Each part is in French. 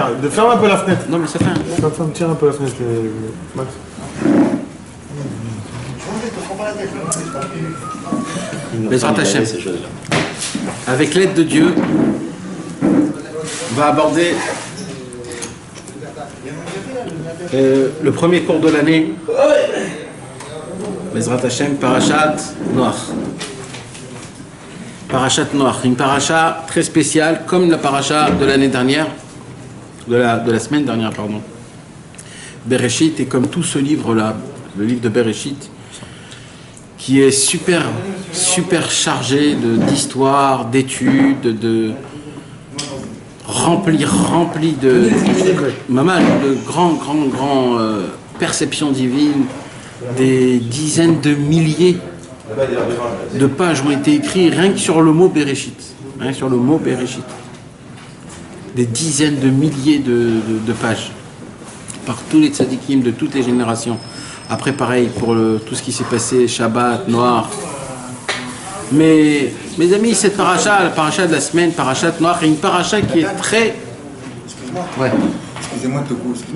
lumière. Ferme un peu la fenêtre. Non, mais ça fait un... Tire un peu la fenêtre, Max. Bezrat Hashem. Avec l'aide de Dieu, on va aborder le premier cours de l'année. Bezrat Hashem, Parashat Noach. Parashat Noach, une paracha très spéciale, comme la paracha de l'année dernière, de la semaine dernière, pardon. Bereshit, et comme tout ce livre-là, le livre de Bereshit, qui est super chargé d'histoire, d'études, rempli de grands perceptions divines. Des dizaines de milliers de pages ont été écrites rien que sur le mot Bereshit. Rien que sur le mot Bereshit. Des dizaines de milliers de pages par tous les tzadikim de toutes les générations. Après, pareil, pour tout ce qui s'est passé, Shabbat, Noir. Mais, mes amis, cette paracha, la paracha de la semaine, parachat Noir, est une paracha qui est très... Excuse-moi. Ouais. Excusez-moi de te couper.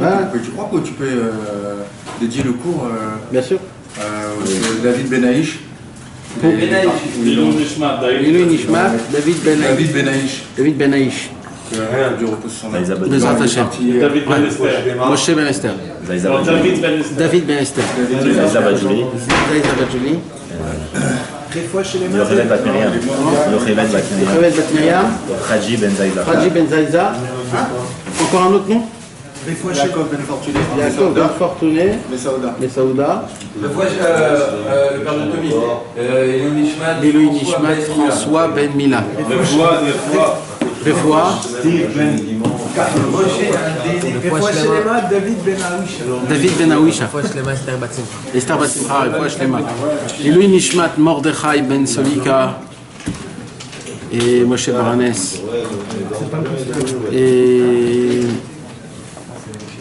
Tu crois que tu peux dédier le cours Bien sûr. David Benaïch. Ilou Nishmat, David Benaïch. David Benaïch. Dieu repose son âme. Bezrat Hashem. David Ben Esther. Moshe Ben Esther. David Ben Esther. Zaïza Badjouli. Yocheved Bat Miriam. Yocheved Bat Miriam. Hadji Ben Zaïza. Hadji Ben Zaïza. Encore un autre nom? Jacob Ben Fortuné. Jacob Ben Fortuné. Messaouda. Le père de Tommy. Ilou Nishmat, François Ben Mila. Refoua. David Ben Aouisha. Esther Bat Simcha. Refoua Shlema. Ilou Nishmat, Mordechai Ben Solika. Et Moshe Baranes. Et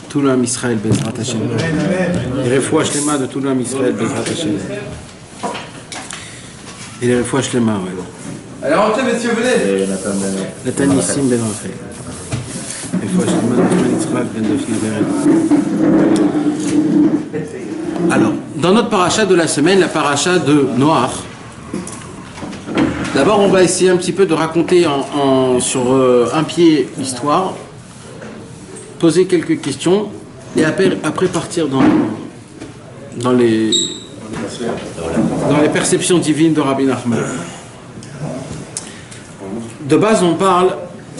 tout l'âme Israël, Bezrat Hashem. Et Refoua Shlema de tout l'âme Israël, Bezrat Hashem. Et les Refoua Shlema, ouais. Allez, rentrez, messieurs, venez. Nathan Nissim Ben Raphaël. Refoua Shlema de tout l'âme Israël, Ben Daphne Beret. Alors, dans notre paracha de la semaine, la paracha de Noach, d'abord on va essayer un petit peu de raconter sur un pied l'histoire, poser quelques questions et après partir dans les perceptions divines de Rabbi Nachman. De base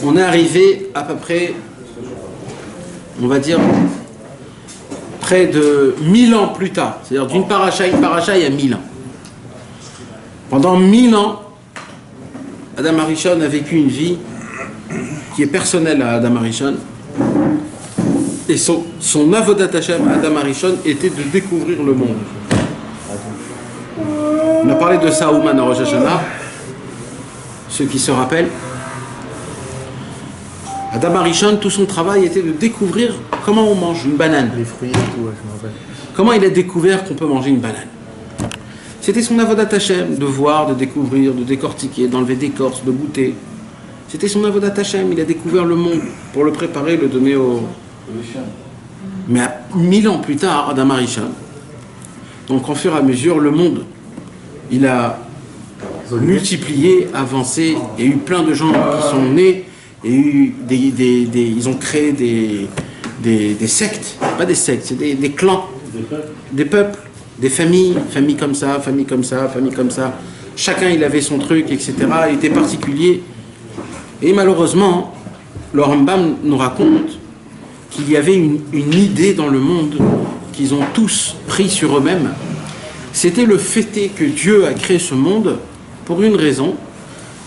on est arrivé à peu près, on va dire, près de 1000 ans plus tard. C'est-à-dire d'une paracha à une paracha, il y a 1000 ans. Pendant 1000 ans, Adam Harishon a vécu une vie qui est personnelle à Adam Harishon. Et son avodat Hashem, Adam Harishon, était de découvrir le monde. On a parlé de ça au Man à Rosh Hashanah. Ceux qui se rappellent. Adam Harishon, tout son travail était de découvrir comment on mange une banane. Les fruits et tout, je me rappelle. Comment il a découvert qu'on peut manger une banane. C'était son avodat Hashem, de voir, de découvrir, de décortiquer, d'enlever d'écorce, de goûter. C'était son avodat Hashem, il a découvert le monde pour le préparer, le donner au... Mais 1000 ans plus tard, Adam Harishon, donc en fur et à mesure, le monde, il a multiplié, avancé, et eu plein de gens qui sont nés, et ils ont créé des sectes, pas des sectes, c'est des clans, des peuples, des familles comme ça, famille comme ça, famille comme ça. Chacun, il avait son truc, etc. Il était particulier. Et malheureusement, le Rambam nous raconte qu'il y avait une idée dans le monde qu'ils ont tous pris sur eux-mêmes. C'était le fait que Dieu a créé ce monde pour une raison,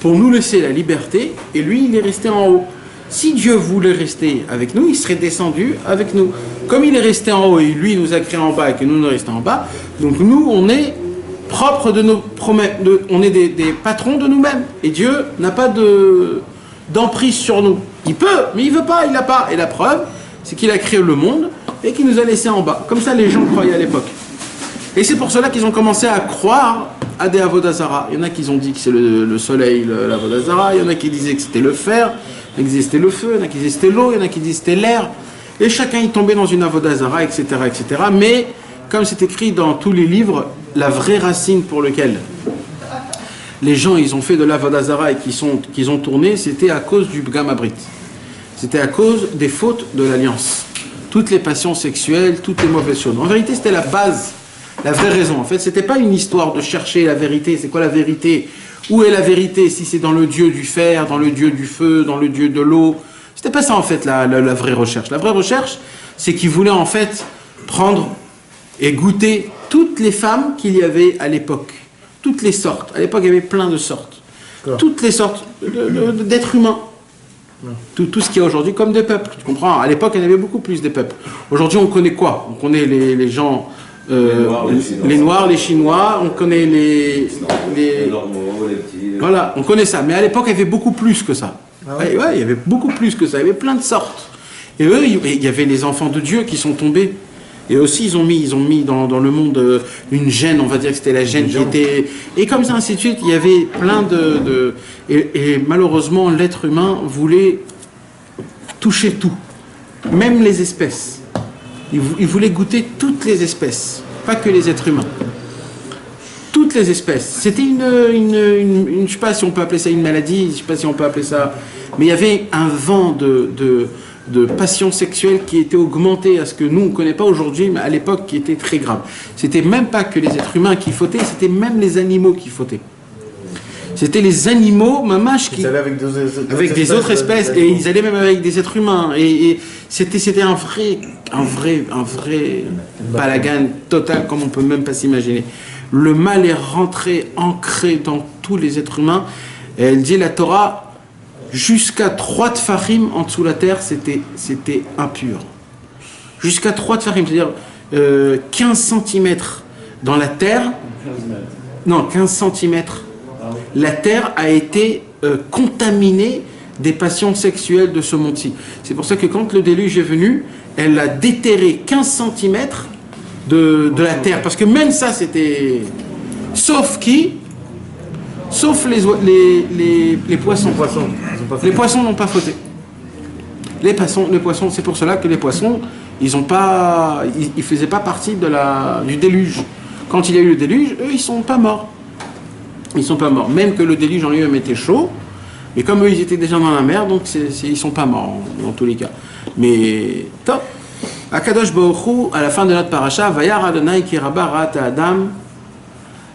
pour nous laisser la liberté, et lui, il est resté en haut. Si Dieu voulait rester avec nous, il serait descendu avec nous. Comme il est resté en haut et lui nous a créé en bas et que nous nous restons en bas, donc nous, on est propres de nos promesses, on est des patrons de nous-mêmes. Et Dieu n'a pas d'emprise sur nous. Il peut, mais il veut pas, il n'a pas. Et la preuve, c'est qu'il a créé le monde et qu'il nous a laissés en bas. Comme ça, les gens croyaient à l'époque. Et c'est pour cela qu'ils ont commencé à croire à des Avodazara. Il y en a qui ont dit que c'est le soleil, l'Avodazara. Il y en a qui disaient que c'était le fer. Il y en a qui disaient c'était le feu, il y en a qui disaient c'était l'eau, il y en a qui disaient c'était l'air. Et chacun y tombait dans une avodazara, etc., etc. Mais, comme c'est écrit dans tous les livres, la vraie racine pour laquelle les gens ils ont fait de l'avodazara et qu'ils ont tourné, c'était à cause du Bgam Abrit. C'était à cause des fautes de l'alliance. Toutes les passions sexuelles, toutes les mauvaises choses. En vérité, c'était la base, la vraie raison. En fait, c'était pas une histoire de chercher la vérité. C'est quoi la vérité? Où est la vérité? Si c'est dans le dieu du fer, dans le dieu du feu, dans le dieu de l'eau. C'était pas ça en fait la vraie recherche. La vraie recherche, c'est qu'ils voulaient en fait prendre et goûter toutes les femmes qu'il y avait à l'époque. Toutes les sortes. À l'époque, il y avait plein de sortes. Toutes les sortes d'êtres humains. Tout ce qu'il y a aujourd'hui comme des peuples. Tu comprends? À l'époque, il y en avait beaucoup plus des peuples. Aujourd'hui, on connaît quoi? On connaît les gens, les Noirs, les Chinois, on connaît les Normaux, les petits. Voilà, on connaît ça. Mais à l'époque, il y avait beaucoup plus que ça. Ouais, il y avait beaucoup plus que ça. Il y avait plein de sortes. Et eux, il y avait les enfants de Dieu qui sont tombés. Et aussi, ils ont mis dans le monde une gêne, on va dire que c'était la gêne qui était... Et comme ça, ainsi de suite, il y avait plein et malheureusement, l'être humain voulait toucher tout. Même les espèces. Il voulait goûter toutes les espèces. Pas que les êtres humains. Toutes les espèces. C'était je ne sais pas si on peut appeler ça une maladie, je ne sais pas si on peut appeler ça... Mais il y avait un vent de passion sexuelle qui était augmentée à ce que nous, on ne connaît pas aujourd'hui, mais à l'époque, qui était très grave. C'était même pas que les êtres humains qui fautaient, c'était même les animaux qui fautaient. C'était les animaux, mamache, qui... Ils allaient avec des autres espèces, et ils allaient même avec des êtres humains. Et c'était un vrai balagan total, comme on peut même pas s'imaginer. Le mal est rentré, ancré dans tous les êtres humains. Et elle dit, la Torah... Jusqu'à 3 tfarim en dessous de la terre, c'était impur. Jusqu'à 3 tfarim, c'est-à-dire 15 cm dans la terre. Non, 15 cm. La terre a été contaminée des passions sexuelles de ce monde-ci. C'est pour ça que quand le déluge est venu, elle a déterré 15 cm de la terre. Parce que même ça, c'était... Sauf qui? Sauf les poissons. Les poissons n'ont pas fauté. Les poissons, c'est pour cela que les poissons, ils faisaient pas partie du déluge. Quand il y a eu le déluge, eux, ils sont pas morts. Ils sont pas morts. Même que le déluge en lui-même était chaud, mais comme eux, ils étaient déjà dans la mer, donc ils sont pas morts dans tous les cas. Mais top. Akadosh Baruch Hu, à la fin de notre paracha, Vayar Adonai ki rabba ra'at Adam.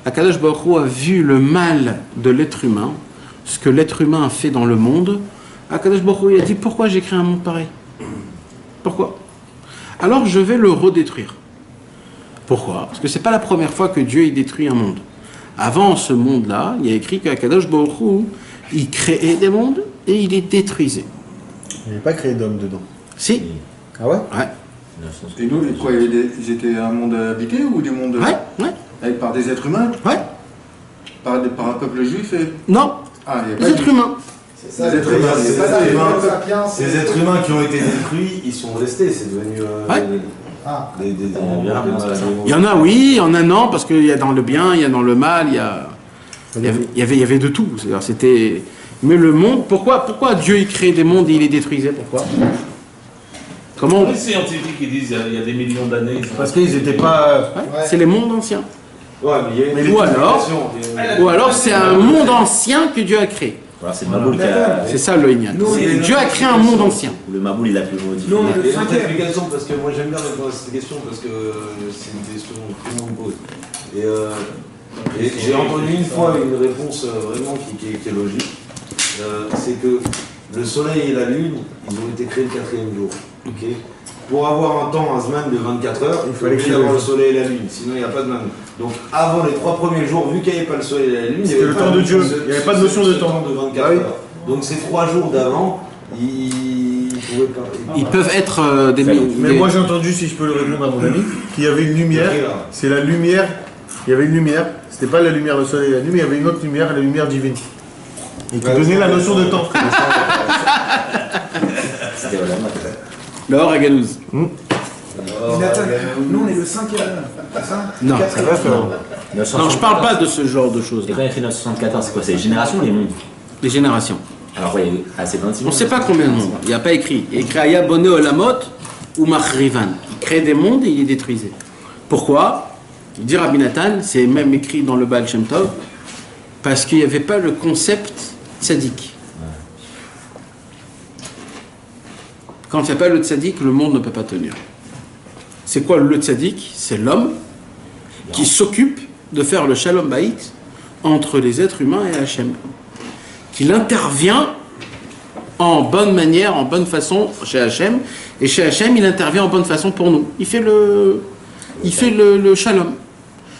Akadosh Baruch Hu a vu le mal de l'être humain, ce que l'être humain a fait dans le monde. Akadosh Baruch Hu, il a dit, pourquoi j'ai créé un monde pareil? Pourquoi? Alors je vais le redétruire. Pourquoi? Parce que c'est pas la première fois que Dieu il détruit un monde. Avant ce monde-là, il y a écrit qu'Akadosh Baruch Hu, il créait des mondes et il les détruisait. Il n'avait pas créé d'homme dedans. Si. Ah ouais? Ouais. Et nous, quoi, ils étaient un monde habité ou des mondes... Ouais. Par des êtres humains? Ouais. Par un peuple juif et... Non. Ah, il y a Des pas êtres humains. C'est ça, Les êtres humains, c'est pas des humains. Ces êtres humains qui ont été détruits, ils sont restés, c'est devenu Il y en a oui, il y en a non, parce qu'il y a dans le bien, il y a dans le mal, il y avait de tout. C'est-à-dire, c'était... Mais le monde, pourquoi Dieu il crée des mondes et il les détruisait? Pourquoi? Comment? Les scientifiques ils disent il y a des millions d'années. Parce qu'ils n'étaient pas... C'est les mondes anciens. Ouais, mais Ou alors c'est un monde ancien que Dieu a créé. Voilà, c'est le Maboul qui a... C'est ça le Inyan. Dieu a créé un monde ancien. Le Maboul, il a pu modifier. Non, mais l'autre explication, parce que moi j'aime bien répondre à cette question, parce que c'est une question que tout le monde pose. Et j'ai entendu une fois une réponse vraiment qui est logique. C'est que le soleil et la lune, ils ont été créés le 4e jour. Okay. Pour avoir un temps, un Zman de 24 heures, il fallait avoir le soleil et la lune, sinon il n'y a pas de Zman. Donc avant les 3 premiers jours, vu qu'il n'y avait pas le soleil et la lune, c'était le temps de Dieu, il n'y avait pas de notion de temps. De 24 heures. Donc ces 3 jours d'avant, ils peuvent être des... Mais moi j'ai entendu, si je peux le répondre à mon ami, qu'il y avait une lumière, c'est la lumière, il y avait une lumière, c'était pas la lumière du soleil et la lune, mais il y avait une autre lumière, la lumière divine. Et qui donnait la notion de temps. C'était vraiment... Laure à Galouz. Nous on est le 5e, c'est ça? Non, Non, je parle pas de ce genre de choses. Et quand il a fait 974, c'est quoi? C'est les générations ou les mondes? Les générations. Alors, oui, c'est 26 On ne sait pas combien de mondes. Il n'y a pas écrit. Il y a écrit Aya Boné Olamot ou Machrivan. Il crée des mondes et il les détruisait. Pourquoi? Il dit Rabbi Nathan, c'est même écrit dans le Baal Shem Tov, parce qu'il n'y avait pas le concept tzaddik. Quand il n'y a pas le tzaddik, le monde ne peut pas tenir. C'est quoi le tzaddik? C'est l'homme qui s'occupe de faire le shalom baït entre les êtres humains et Hachem. Qu'il intervient en bonne manière, en bonne façon chez Hachem, et chez Hachem, il intervient en bonne façon pour nous. Il fait le shalom.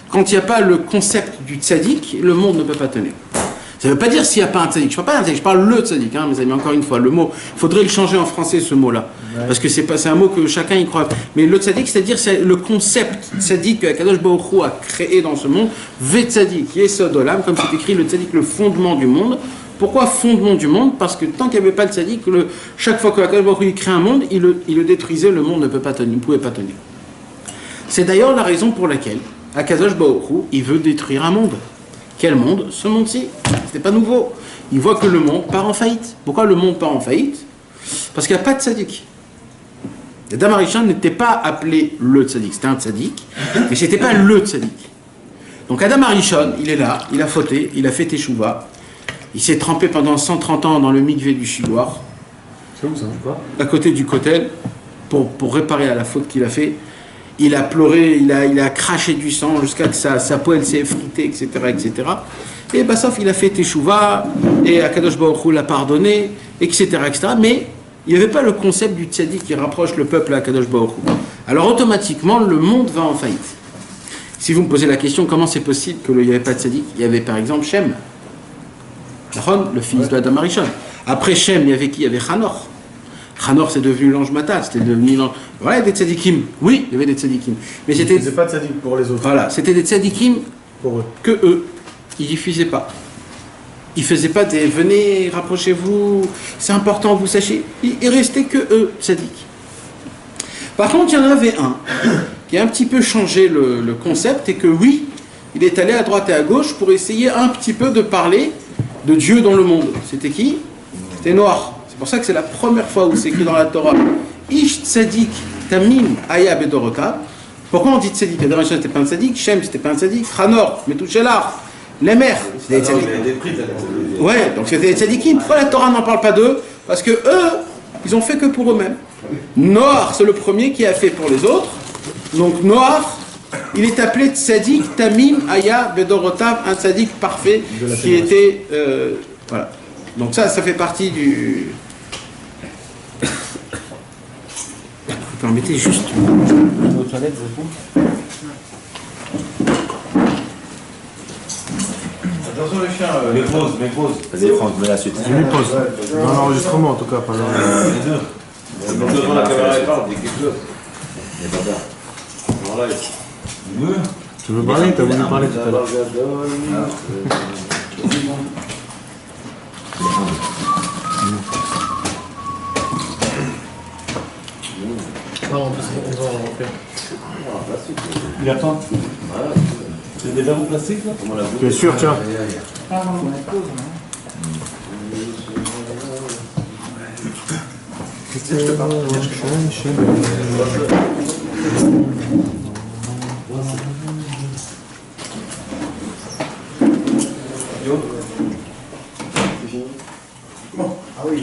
Quand il n'y a pas le concept du tzaddik, le monde ne peut pas tenir. Ça ne veut pas dire s'il n'y a pas un tzaddik. Je ne parle pas d'un tzaddik, je parle le tzaddik, mes amis, encore une fois, le mot. Il faudrait le changer en français, ce mot-là. Ouais. Parce que c'est un mot que chacun y croit. Mais le tzaddik, c'est-à-dire c'est le concept tzaddik que Kadosh Baruch Hu a créé dans ce monde. Ve tzaddik, yesod olam, comme c'est écrit, le tzaddik, le fondement du monde. Pourquoi fondement du monde? Parce que tant qu'il n'y avait pas de tzaddik, chaque fois que Kadosh Baruch Hu crée un monde, il le détruisait, le monde ne peut pas tenir, ne pouvait pas tenir. C'est d'ailleurs la raison pour laquelle Akadosh Baruch Hu, il veut détruire un monde. Quel monde? Ce monde-ci. C'était pas nouveau. Il voit que le monde part en faillite. Pourquoi le monde part en faillite? Parce qu'il n'y a pas de tzaddik. Adam Harishon n'était pas appelé le tzaddik. C'était un tzaddik, mais c'était pas le tzaddik. Donc Adam Harishon, il est là, il a fauté, il a fait teshuva. Il s'est trempé pendant 130 ans dans le mikvé du Shiloh. C'est où ça? Quoi? À côté du kotel, pour réparer à la faute qu'il a fait. Il a pleuré, il a craché du sang jusqu'à que sa peau elle s'est effritée, etc., etc. Et sauf il a fait teshuva, et Akadosh Baruch Hu l'a pardonné, etc., etc. Mais il n'y avait pas le concept du tzaddik qui rapproche le peuple à Akadosh Baruch Hu. Alors automatiquement, le monde va en faillite. Si vous me posez la question, comment c'est possible qu'il n'y avait pas de tzaddik? Il y avait par exemple Shem, le fils de Adam Harishon. Après Shem, il y avait qui? Il y avait Hanor. Hanor, c'est devenu l'ange Matal, c'était devenu l'ange... Voilà, des tzadikim. Oui, il y avait des tzadikim. Mais c'était... Ils ne pas de tzadik pour les autres. Voilà, c'était des tzadikim pour eux. Que eux. Ils diffusaient pas. Ils faisaient pas des... Venez, rapprochez-vous, c'est important, vous sachiez. Il restait que eux, tzadik. Par contre, il y en avait un qui a un petit peu changé le concept et que oui, il est allé à droite et à gauche pour essayer un petit peu de parler de Dieu dans le monde. C'était qui? C'était Noach. C'est pour ça que c'est la première fois où c'est écrit dans la Torah Ish tzadik tamim aya bedorotav. Pourquoi on dit tzadik? Adam Harishon c'était pas un tzadik, Shem c'était pas un tzadik, Hanor, Metouchelar, les mères c'était des tzadikim. Ouais, donc c'était des tzadikim. Pourquoi la Torah n'en parle pas d'eux? Parce que eux, ils ont fait que pour eux-mêmes. Noach c'est le premier qui a fait pour les autres. Donc Noach, il est appelé tzadik tamim aya bedorotav, un tzadik parfait qui était voilà. Donc ça fait partie du... Vous permettez juste... aux toilettes, Attention les chiens. Mais pause. Vas-y, Franck, mets la suite. J'ai mis pause. Dans l'enregistrement en tout cas, pas dans Les deux. Devant la caméra, il parle, dis quelque chose. Il n'y a pas peur. Voilà. Tu veux parler? T'as voulu parler tout à l'heure. Non, on va en faire. Il attend. C'est déjà vos plastiques là? Tu es sûr, tiens? Ah non, on est pause, non? Bon, ah oui.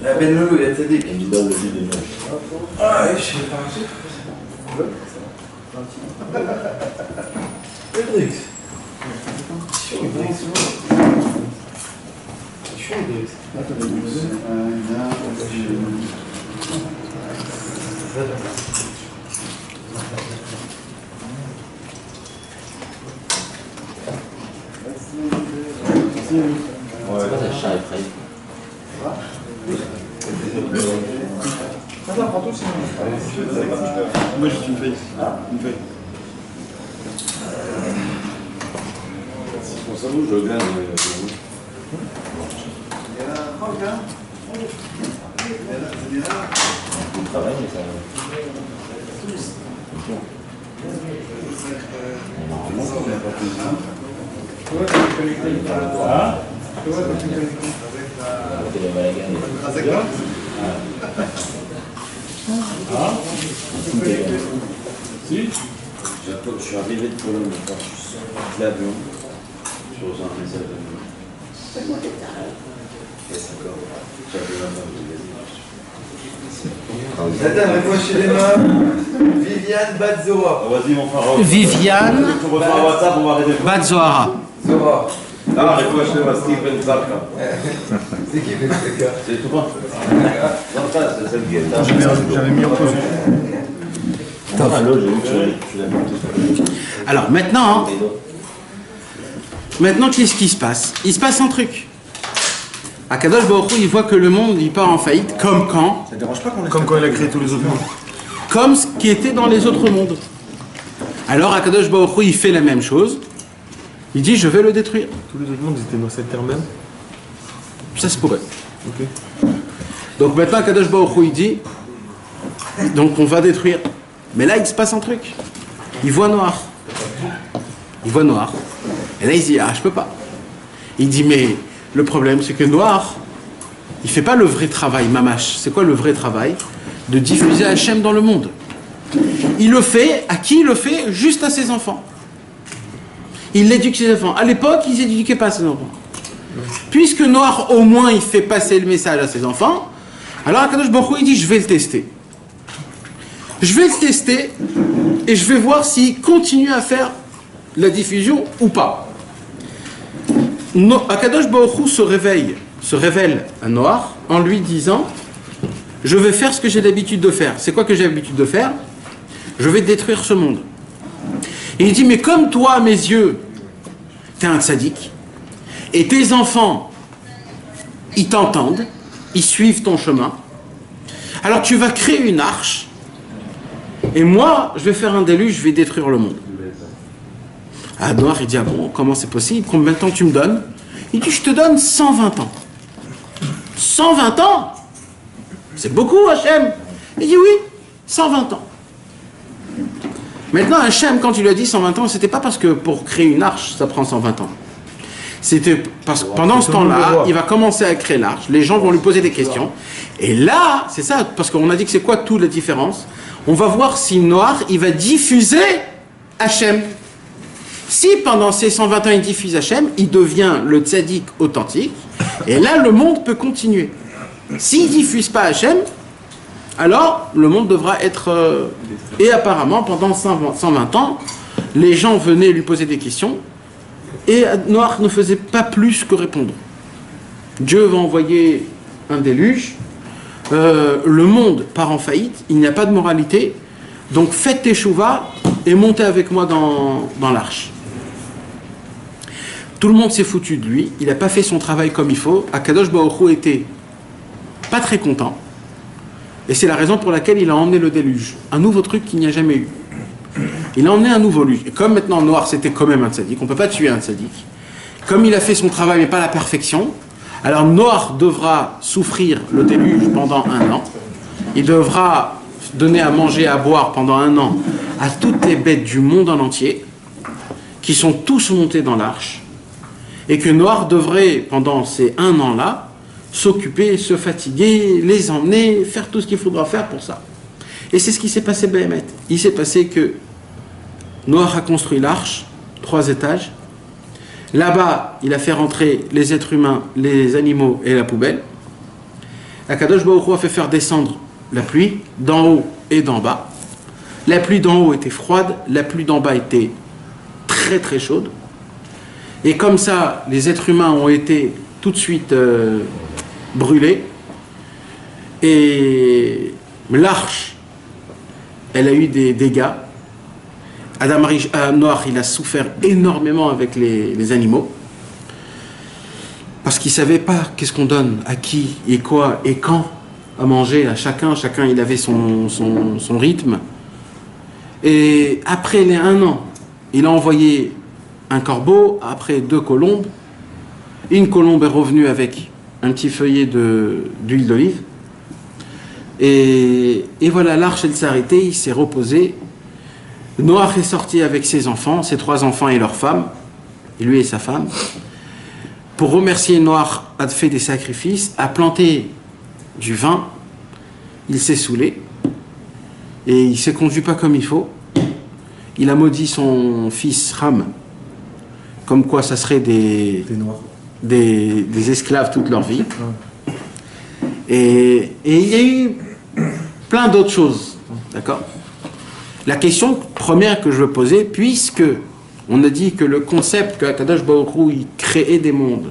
La belle il a tzadik. Ah, je sais pas. Hendrix. C'est pas ta chat effrayée. Attends, prends tout sinon. Moi, juste une feuille. Une feuille. Pour ça, je gagne. Il y a 30 gars. travaille, mais ça. Si. Je suis arrivé de Pologne, je suis sorti de l'avion, je reçois un message de moi. D'accord. J'attends, réponds chez les mains. Viviane Badzoa. Vas-y, mon frère. Viviane Tu reçois WhatsApp, on va arrêter. Badzohara. Zoa. Ah, réponds chez les mains, Stephen Zarka. C'est qui fait ce gars? C'est tout pas. Zarka, c'est celle qui est. J'avais mis en pause. Ah, là, j'ai vu que tu l'as mis. Alors maintenant, qu'est-ce qui se passe? Il se passe un truc. Akadosh Baruch Hu, il voit que le monde il part en faillite, comme quand? Ça te dérange pas qu'on laisse Comme quand il a créé tous les autres mondes. Comme ce qui était dans les autres mondes. Alors Akadosh Baruch Hu, il fait la même chose. Il dit, je vais le détruire. Tous les autres mondes, ils étaient dans cette terre même. Ça se pourrait. Ok. Donc maintenant, Akadosh Baruch Hu, il dit, donc on va détruire. Mais là, il se passe un truc. Il voit noir. Il voit noir. Et là, il se dit, ah, je peux pas. Il dit, mais le problème, c'est que noir, il fait pas le vrai travail, mamash. C'est quoi le vrai travail? De diffuser Hachem dans le monde. Il le fait, à qui il le fait? Juste à ses enfants. Il éduque ses enfants. À l'époque, ils n'éduquaient pas ses enfants. Puisque noir, au moins, il fait passer le message à ses enfants, alors Akadosh Baruch Hu, il dit, je vais le tester. Je vais le tester et je vais voir s'il continue à faire la diffusion ou pas. Akadosh Baruch Hu se révèle à Noach en lui disant, je vais faire ce que j'ai l'habitude de faire. C'est quoi que j'ai l'habitude de faire? Je vais détruire ce monde. Et il dit, mais comme toi, à mes yeux, t'es un tzaddik, et tes enfants, ils t'entendent, ils suivent ton chemin, alors tu vas créer une arche, et moi, je vais faire un déluge, je vais détruire le monde. Ah, Noach, il dit, ah bon, comment c'est possible? Combien de temps tu me donnes? Il dit, je te donne 120 ans. 120 ans? C'est beaucoup, Hachem. Il dit, oui, 120 ans. Maintenant, Hachem, quand il lui a dit 120 ans, c'était pas parce que pour créer une arche, ça prend 120 ans. C'était parce que pendant ce temps-là, il va commencer à créer l'arche, les gens vont lui poser des questions. Et là, c'est ça, parce qu'on a dit que c'est quoi toute la différence? On va voir si Noach, il va diffuser Hachem. Si pendant ces 120 ans, il diffuse Hachem, il devient le tzaddik authentique. Et là, le monde peut continuer. S'il ne diffuse pas Hachem, alors le monde devra être... Et apparemment, pendant 120 ans, les gens venaient lui poser des questions. Et Noach ne faisait pas plus que répondre. Dieu va envoyer un déluge. Le monde part en faillite. Il n'y a pas de moralité. Donc faites teshuva et montez avec moi dans l'arche. Tout le monde s'est foutu de lui. Il n'a pas fait son travail comme il faut. Akadosh Baruch Hu était pas très content. Et c'est la raison pour laquelle il a emmené le déluge. Un nouveau truc qu'il n'y a jamais eu. Il a emmené un nouveau déluge. Et comme maintenant Noach c'était quand même un tzaddik, on ne peut pas tuer un tzaddik. Comme il a fait son travail mais pas la perfection, alors Noach devra souffrir le déluge pendant 1 an. Il devra donner à manger et à boire pendant 1 an à toutes les bêtes du monde en entier, qui sont tous montés dans l'arche, et que Noach devrait, pendant ces 1 an-là, s'occuper, se fatiguer, les emmener, faire tout ce qu'il faudra faire pour ça. Et c'est ce qui s'est passé, Béhémet. Il s'est passé que Noach a construit l'arche, 3 étages. Là-bas, il a fait rentrer les êtres humains, les animaux et la poubelle. Akadosh Baruch Hu a fait faire descendre la pluie, d'en haut et d'en bas. La pluie d'en haut était froide, la pluie d'en bas était très très chaude. Et comme ça, les êtres humains ont été tout de suite brûlés. Et l'arche, elle a eu des dégâts. Noach, il a souffert énormément avec les animaux. Parce qu'il ne savait pas qu'est-ce qu'on donne, à qui, et quoi, et quand à manger à chacun. Chacun, il avait son rythme. Et après les 1 an, il a envoyé un corbeau, après 2 colombes. Une colombe est revenue avec un petit feuillet d'huile d'olive. Et voilà, l'arche, elle s'est arrêtée, il s'est reposé. Noach est sorti avec ses enfants, ses 3 enfants et leur femme, et lui et sa femme. Pour remercier Noach, a fait des sacrifices, a planté du vin, il s'est saoulé, et il s'est conduit pas comme il faut. Il a maudit son fils Ham, comme quoi ça serait des esclaves toute leur vie. Et il y a eu plein d'autres choses, d'accord? La question première que je veux poser, puisque on a dit que le concept que Akadosh Baruch Hu, il créait des mondes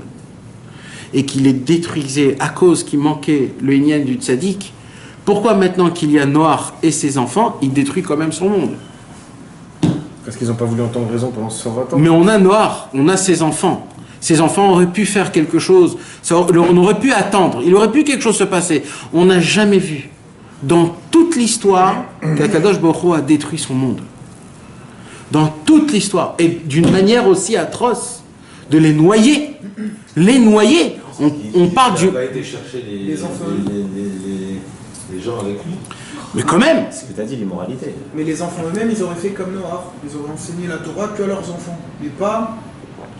et qu'il les détruisait à cause qu'il manquait le Inyan du Tzaddik, pourquoi maintenant qu'il y a Noach et ses enfants, il détruit quand même son monde? Parce qu'ils n'ont pas voulu entendre raison pendant 120 ans. Mais on a Noach, on a ses enfants. Ses enfants auraient pu faire quelque chose, on aurait pu attendre, il aurait pu quelque chose se passer. On n'a jamais vu, dans toute l'histoire, qu'Akadosh Baruch Hu a détruit son monde. Dans toute l'histoire. Et d'une manière aussi atroce, de les noyer. Les noyer. On parle du... Il n'a pas été chercher les gens avec lui. Mais quand même. C'est ce que tu as dit, l'immoralité. Mais les enfants eux-mêmes, ils auraient fait comme Noach. Ils auraient enseigné la Torah que à leurs enfants. Mais pas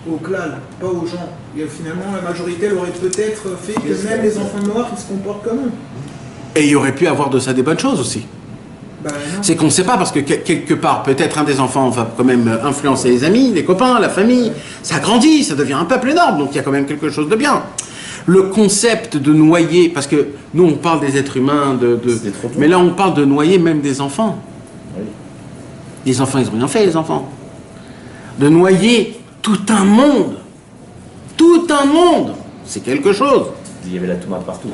au klal, pas aux gens. Et finalement, la majorité elle aurait peut-être fait que même les enfants de Noach, ils se comportent comme eux. Et il y aurait pu avoir de ça des bonnes choses aussi. Ben, c'est qu'on ne sait pas, parce que quelque part, peut-être un des enfants va quand même influencer les amis, les copains, la famille. Ça grandit, ça devient un peuple énorme, donc il y a quand même quelque chose de bien. Le concept de noyer, parce que nous on parle des êtres humains, mais là on parle de noyer même des enfants. Oui. Les enfants, ils n'ont rien fait, les enfants. De noyer tout un monde. Tout un monde. C'est quelque chose. Il y avait la Touma partout.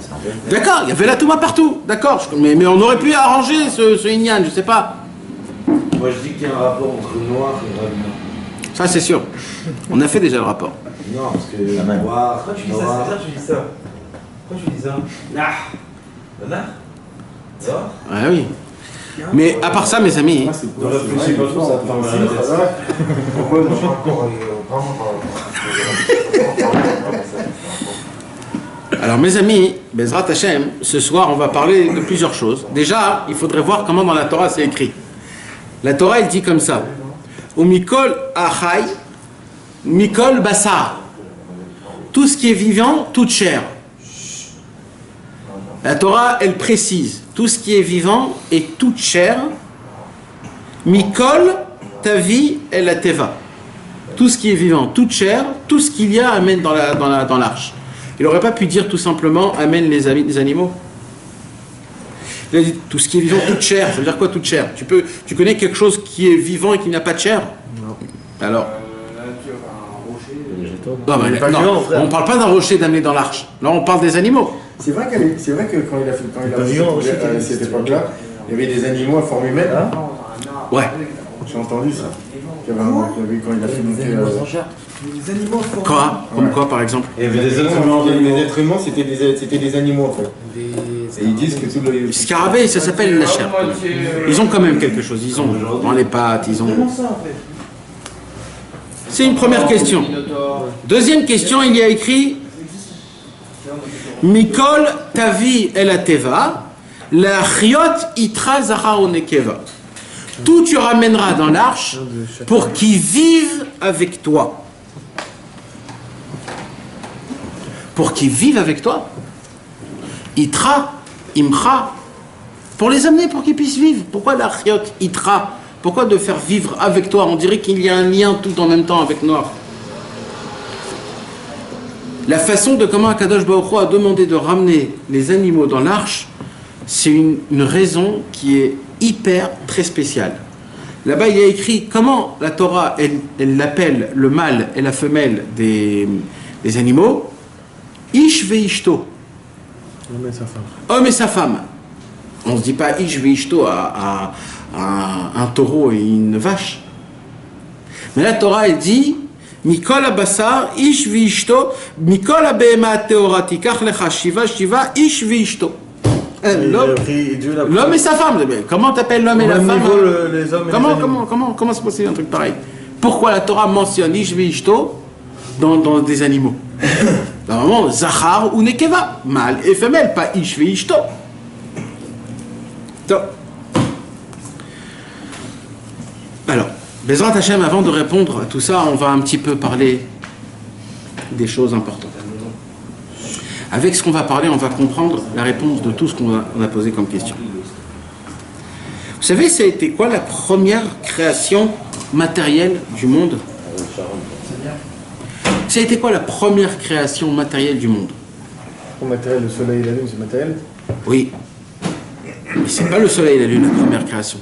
D'accord, il y avait la Touma partout. D'accord, mais on aurait pu arranger ce Inyan, je sais pas. Moi je dis qu'il y a un rapport entre Noach et Rabbi. Ça c'est sûr. On a fait déjà le rapport. Non, parce que Noach... Pourquoi tu dis ça? C'est ça que tu dis ça. Pourquoi tu dis ça? Ah oui. Mais à part ça, mes amis... Ne réfléchis pas trop, ça te fait mal à la tête. Pourquoi non? Alors mes amis, Bezrat Hashem, ce soir on va parler de plusieurs choses. Déjà, il faudrait voir comment dans la Torah c'est écrit. La Torah elle dit comme ça. Ou Mikol Achai, Mikol Bassar. Tout ce qui est vivant, toute chair. La Torah elle précise. Tout ce qui est vivant et toute chair. Mikol, ta vie, et la teva. Tout ce qui est vivant, toute chair, tout ce qu'il y a amène dans l'arche. Il n'aurait pas pu dire tout simplement amène les animaux. Il a dit tout ce qui est vivant, toute chair. Ça veut dire quoi toute chair? Tu connais quelque chose qui est vivant et qui n'a pas de chair? Non. Alors non, on ne parle pas d'un rocher d'amener dans l'arche. Là, on parle des animaux. C'est vrai que quand il a fait cette époque-là, il y avait des animaux à forme humaine. Ouais. J'ai entendu ça. Quand il a fait monter les animaux forment. Quoi? Comme quoi, par exemple? Il y avait des êtres humains, c'était des animaux en fait. Et ils disent que tout le... Scarabée, ça s'appelle la chair. Ils ont quand même quelque chose. Ils ont dans les pattes, ils ont... Comment ça en fait? C'est une première question. Deuxième question, il y a écrit Mikol tavi el ateva, la chiot itra zara onekeva. Tout tu ramèneras dans l'arche pour qu'ils vivent avec toi. Pour qu'ils vivent avec toi. Itra, imcha, pour les amener, pour qu'ils puissent vivre. Pourquoi la chiot itra? Pourquoi de faire vivre avec toi? On dirait qu'il y a un lien tout en même temps avec Noach. La façon de comment Akadosh Baruch Hu a demandé de ramener les animaux dans l'arche, c'est une raison qui est hyper très spéciale. Là-bas, il y a écrit comment la Torah, elle appelle le mâle et la femelle des animaux. Ish ve'ishto. L'homme et sa femme. Homme et sa femme. On ne se dit pas Ish ve'ishto à un taureau et une vache. Mais la Torah, elle dit Mikol abasar ish ve'ishto, Mikol abehema teora tikach lecha shiva shiva ish ve'ishto. L'homme et sa femme. Comment t'appelles l'homme et la femme? Comment c'est possible un truc pareil? Pourquoi la Torah mentionne ish ve'ishto dans des animaux? Normalement, Zachar ou Nekeva, mâle et femelle, pas Ish ve Ishto. Top. Alors, Bezrat Hashem, avant de répondre à tout ça, on va un petit peu parler des choses importantes. Avec ce qu'on va parler, on va comprendre la réponse de tout ce qu'on a posé comme question. Vous savez, ça a été quoi la première création matérielle du monde? Ça a été quoi la première création matérielle du monde? Pour matériel, le soleil et la lune, c'est matériel? Oui. Mais c'est pas le soleil et la lune, la première création.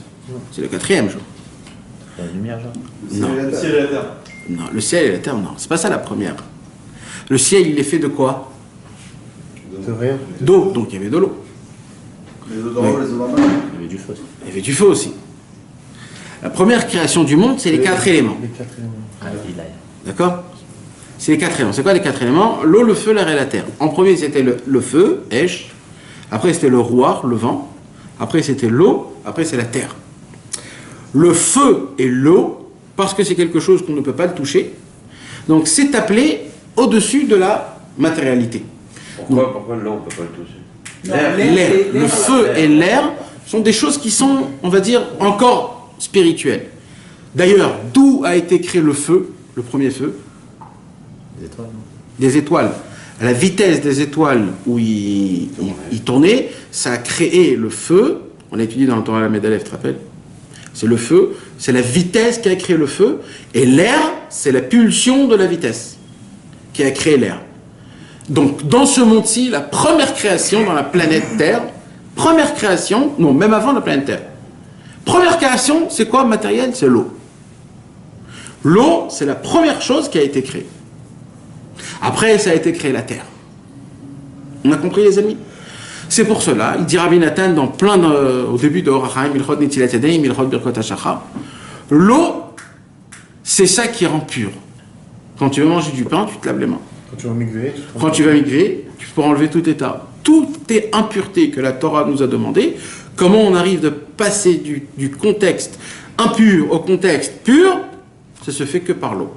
C'est le quatrième jour. La lumière, genre. Non. Le ciel et la terre. Non, le ciel et la terre, non. C'est pas ça la première. Le ciel, il est fait de quoi? De rien. D'eau. Donc il y avait de l'eau. Les odorants, les odorants. Il y avait du feu. Il y avait du feu aussi. La première création du monde, c'est les 4 éléments. Les 4 éléments. Ah, il a. D'accord? C'est les 4 éléments. C'est quoi les 4 éléments? L'eau, le feu, l'air et la terre. En premier, c'était le feu, Esh. Après, c'était le rouar, le vent. Après, c'était l'eau. Après, c'est la terre. Le feu et l'eau, parce que c'est quelque chose qu'on ne peut pas le toucher, donc c'est appelé au-dessus de la matérialité. Pourquoi l'eau, on ne peut pas le toucher? L'air, le feu et l'air sont des choses qui sont, on va dire, encore spirituelles. D'ailleurs, d'où a été créé le feu, le premier feu? Des étoiles, non? Des étoiles. À la vitesse des étoiles où il tournait, ça a créé le feu. On a étudié dans le Torah la Medalev, tu te rappelles? C'est le feu, c'est la vitesse qui a créé le feu, et l'air, c'est la pulsion de la vitesse qui a créé l'air. Donc, dans ce monde-ci, la première création dans la planète Terre, première création, non, même avant la planète Terre, première création, c'est quoi matériel? C'est l'eau. L'eau, c'est la première chose qui a été créée. Après, ça a été créé la terre. On a compris, les amis? C'est pour cela, il dit Rabbi Nathan dans au début de Orach Chaim, Ilchot Netilat Yadayim, Ilchot Birkot HaShachar, l'eau, c'est ça qui rend pur. Quand tu veux manger du pain, tu te laves les mains. Quand tu vas migrer, Quand tu vas migrer, tu peux enlever tout état. Toutes les impuretés que la Torah nous a demandé, comment on arrive de passer du contexte impur au contexte pur, ça se fait que par l'eau.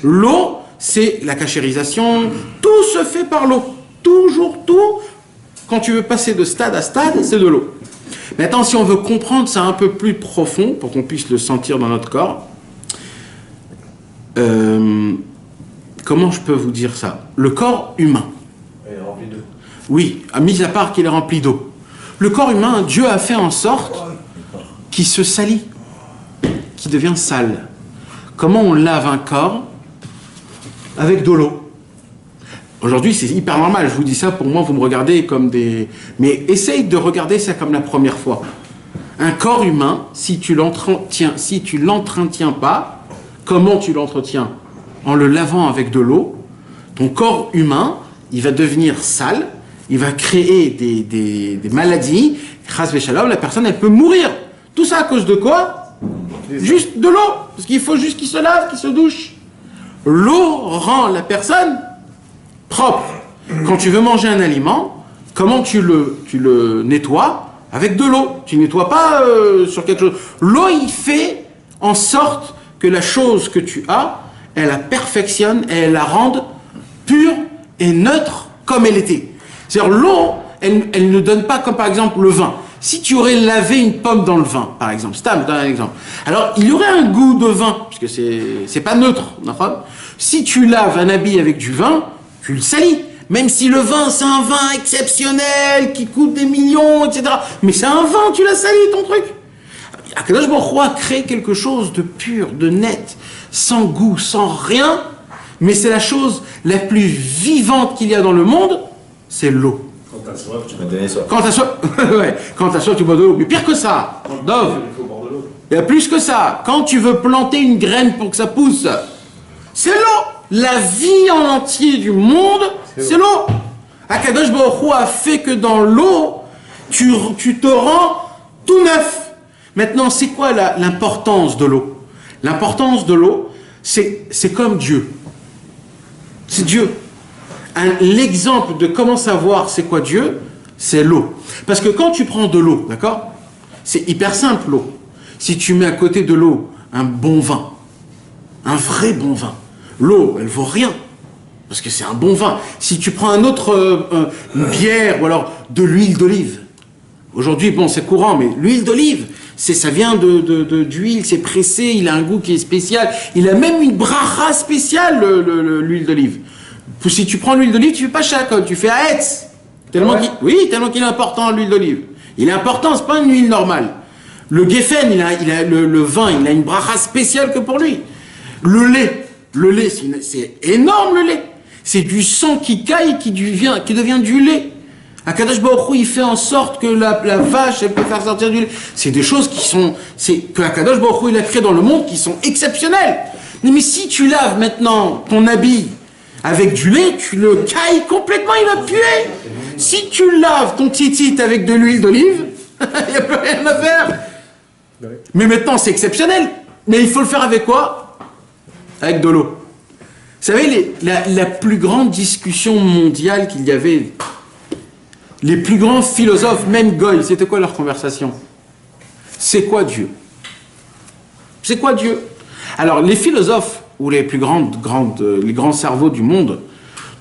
L'eau, c'est la cachérisation, tout se fait par l'eau. Toujours tout. Quand tu veux passer de stade à stade, c'est de l'eau. Maintenant, si on veut comprendre ça un peu plus profond, pour qu'on puisse le sentir dans notre corps, comment je peux vous dire ça? Le corps humain. Il est rempli d'eau. Oui, mis à part qu'il est rempli d'eau. Le corps humain, Dieu a fait en sorte qu'il se salit, qu'il devient sale. Comment on lave un corps? Avec de l'eau. Aujourd'hui, c'est hyper normal. Je vous dis ça, pour moi, vous me regardez comme des... Mais essaye de regarder ça comme la première fois. Un corps humain, si tu l'entretiens pas, comment tu l'entretiens? En le lavant avec de l'eau. Ton corps humain, il va devenir sale, il va créer des maladies. Chas v'shalom, la personne, elle peut mourir. Tout ça à cause de quoi? Juste de l'eau. Parce qu'il faut juste qu'il se lave, qu'il se douche. L'eau rend la personne propre. Quand tu veux manger un aliment, comment tu le nettoies? Avec de l'eau. Tu ne nettoies pas sur quelque chose. L'eau, il fait en sorte que la chose que tu as, elle la perfectionne et elle la rende pure et neutre comme elle était. C'est-à-dire l'eau, elle ne donne pas comme par exemple le vin. Si tu aurais lavé une pomme dans le vin, par exemple, je donne un exemple. Alors, il y aurait un goût de vin, puisque c'est pas neutre. Si tu laves un habit avec du vin, tu le salis. Même si le vin, c'est un vin exceptionnel, qui coûte des millions, etc. Mais c'est un vin, tu l'as sali, ton truc. Akadosh Baruch Hu a créé quelque chose de pur, de net, sans goût, sans rien. Mais c'est la chose la plus vivante qu'il y a dans le monde, c'est l'eau. Quand t'as soif, tu peux donner soif. Quand t'as soif, ouais, quand t'as soif, tu bois de l'eau. Mais pire que ça, Dov, il y a plus que ça. Quand tu veux planter une graine pour que ça pousse, c'est l'eau. La vie en entier du monde, c'est l'eau. Akadosh Baruch Hu a fait que dans l'eau, tu te rends tout neuf. Maintenant, c'est quoi l'importance de l'eau? L'importance de l'eau, c'est comme Dieu. C'est Dieu. L'exemple de comment savoir c'est quoi Dieu, c'est l'eau. Parce que quand tu prends de l'eau, d'accord? C'est hyper simple l'eau. Si tu mets à côté de l'eau un bon vin, un vrai bon vin, l'eau, elle vaut rien. parce que c'est un bon vin. Si tu prends un autre, une bière ou alors de l'huile d'olive, aujourd'hui, bon, c'est courant, mais l'huile d'olive, ça vient d'huile, c'est pressé, il a un goût qui est spécial. Il a même une bracha spéciale, l'huile d'olive. Si tu prends l'huile d'olive, tu fais pas chacun, tu fais Haetz. Tellement qu'il est important, l'huile d'olive. Il est important, c'est pas une huile normale. Le Geffen, le vin, il a une bracha spéciale que pour lui. Le lait, c'est énorme le lait. C'est du sang qui caille, qui devient du lait. Akadosh Baruch Hu, il fait en sorte que la vache, elle peut faire sortir du lait. C'est des choses que Akadosh Baruch Hu, il a créé dans le monde, qui sont exceptionnelles. Mais si tu laves maintenant ton habit avec du lait, tu le cailles complètement, il va puer. Si tu laves ton titit avec de l'huile d'olive, il n'y a plus rien à faire. Mais maintenant, c'est exceptionnel. Mais il faut le faire avec quoi? Avec de l'eau. Vous savez, la plus grande discussion mondiale qu'il y avait, les plus grands philosophes, même Goy, c'était quoi leur conversation? C'est quoi Dieu? C'est quoi Dieu? Alors, les philosophes, ou les plus les grands cerveaux du monde,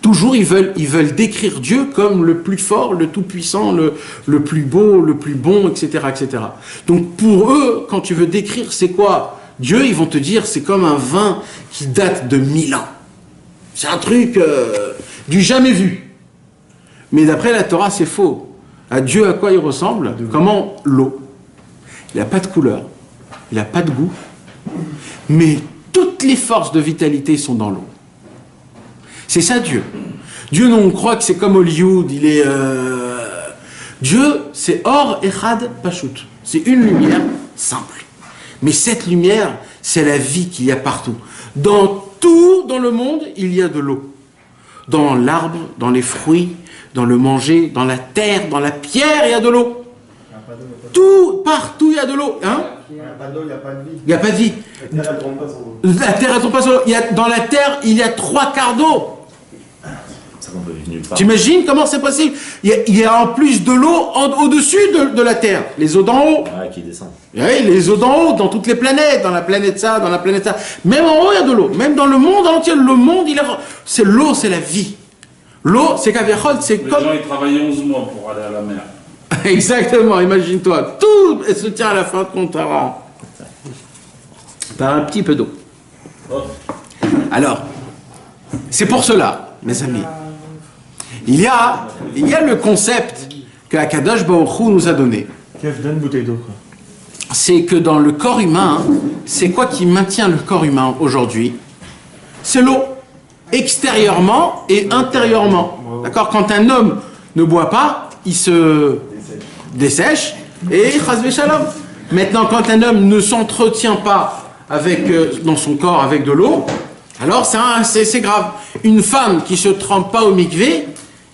toujours ils veulent décrire Dieu comme le plus fort, le tout puissant, le plus beau, le plus bon, etc., etc. Donc pour eux, quand tu veux décrire c'est quoi Dieu, ils vont te dire c'est comme un vin qui date de 1000 ans. C'est un truc du jamais vu. Mais d'après la Torah, c'est faux. À Dieu, à quoi il ressemble? Comment? L'eau. Il n'a pas de couleur, il n'a pas de goût, mais toutes les forces de vitalité sont dans l'eau. C'est ça Dieu. Dieu, nous, on croit que c'est comme Hollywood, Dieu, c'est Or Echad Pashut. C'est une lumière simple. Mais cette lumière, c'est la vie qu'il y a partout. Dans tout, dans le monde, il y a de l'eau. Dans l'arbre, dans les fruits, dans le manger, dans la terre, dans la pierre, il y a de l'eau. Tout, partout, il y a de l'eau. Hein? Il n'y a pas d'eau, il n'y a pas de vie. Il n'y a pas de vie. La terre, elle tombe pas sur l'eau. La terre, elle tombe pas sur l'eau. Dans la terre, il y a 3 quarts d'eau. Ça m'en peut venir nulle part. T'imagines comment c'est possible? Il y a en plus de l'eau au-dessus de la terre. Les eaux d'en haut. Ouais, qui descend. Oui, les eaux d'en haut, dans toutes les planètes. Dans la planète ça, dans la planète ça. Même en haut, il y a de l'eau. Même dans le monde entier, le monde, c'est l'eau, c'est la vie. L'eau, c'est qu'Aviachol, c'est comme... Les gens, ils travaillent 11 mois pour aller à la mer. Exactement, imagine-toi. Tout se tient à la fin de compte à rang. Par un petit peu d'eau. Alors, c'est pour cela, mes amis, il y a le concept que Akadosh Baruch Hu nous a donné. Donne une bouteille d'eau, quoi. C'est que dans le corps humain, c'est quoi qui maintient le corps humain aujourd'hui? C'est l'eau. Extérieurement et intérieurement. D'accord? Quand un homme ne boit pas, il se dessèche et chas shalom. Maintenant, quand un homme ne s'entretient pas dans son corps avec de l'eau, alors c'est grave. Une femme qui se trempe pas au mikvé,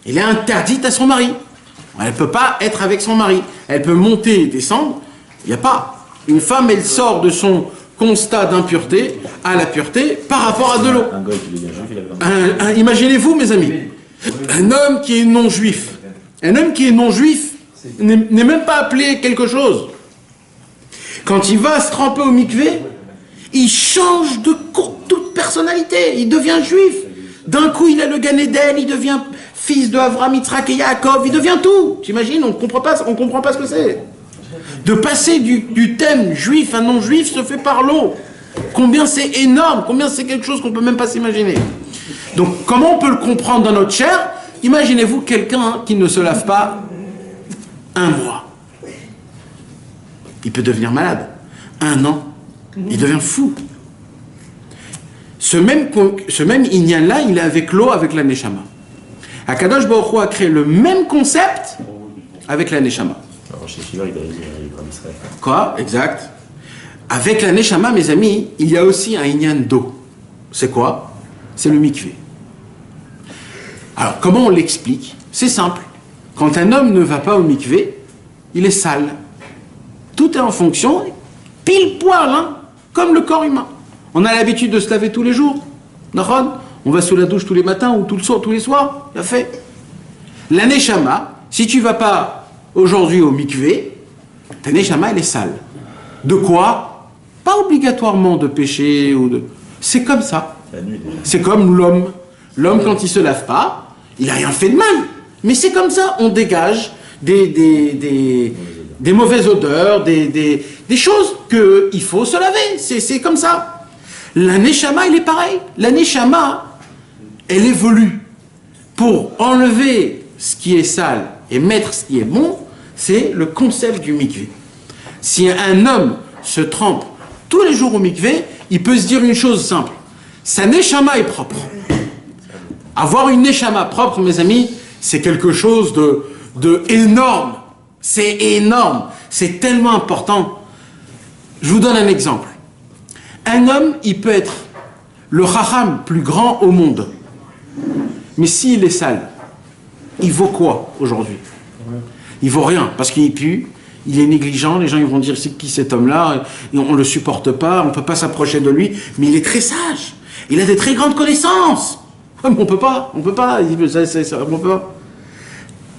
elle est interdite à son mari. Elle ne peut pas être avec son mari. Elle peut monter et descendre. Il n'y a pas. Une femme, elle sort de son constat d'impureté à la pureté par rapport à de l'eau. Un goy qui devient juif, il avait... Imaginez-vous, mes amis, un homme qui est non-juif. Un homme qui est non-juif n'est même pas appelé quelque chose. Quand il va se tremper au mikvé, il change de toute personnalité. Il devient juif. D'un coup, il a le Gan Eden, il devient fils de Avraham, Yitzhak et Yaakov. Il devient tout. T'imagines, on comprend pas ce que c'est. De passer du thème juif à non-juif se fait par l'eau. Combien c'est énorme, combien c'est quelque chose qu'on ne peut même pas s'imaginer. Donc, comment on peut le comprendre dans notre chair? Imaginez-vous quelqu'un qui ne se lave pas 1 mois. Il peut devenir malade. 1 an, il devient fou. Ce même Inyan-là, il est avec l'eau, avec la Neshama. Akadosh Baruch Hu a créé le même concept avec la Neshama. Alors, chez Shiva, il a dit comme Israël. Quoi? Exact. Avec la Neshama, mes amis, il y a aussi un Inyan d'eau. C'est quoi? C'est le mikvé. Alors, comment on l'explique? C'est simple. Quand un homme ne va pas au mikvé, il est sale. Tout est en fonction, pile poil, hein, comme le corps humain. On a l'habitude de se laver tous les jours. On va sous la douche tous les matins ou tous les soirs. Il a fait. La Neshama, si tu ne vas pas aujourd'hui au mikvé, ta Neshama, elle est sale. De quoi? Pas obligatoirement de péché ou de... C'est comme ça. C'est comme l'homme. L'homme, quand il se lave pas, il n'a rien fait de mal. Mais c'est comme ça, on dégage des mauvaises odeurs, des choses qu'il faut se laver. C'est comme ça. La neshama, il est pareil. La neshama, elle évolue. Pour enlever ce qui est sale et mettre ce qui est bon, c'est le concept du mikvé. Si un homme se trempe tous les jours au mikvé, il peut se dire une chose simple. Sa neshama est propre. Avoir une neshama propre, mes amis, c'est quelque chose de énorme. C'est énorme. C'est tellement important. Je vous donne un exemple. Un homme, il peut être le chacham plus grand au monde. Mais s'il est sale, il vaut quoi aujourd'hui? Il vaut rien, parce qu'il pue, il est négligent, les gens ils vont dire c'est qui cet homme-là, et on ne le supporte pas, on ne peut pas s'approcher de lui, mais il est très sage, il a des très grandes connaissances. Ouais, mais on peut pas, on peut pas.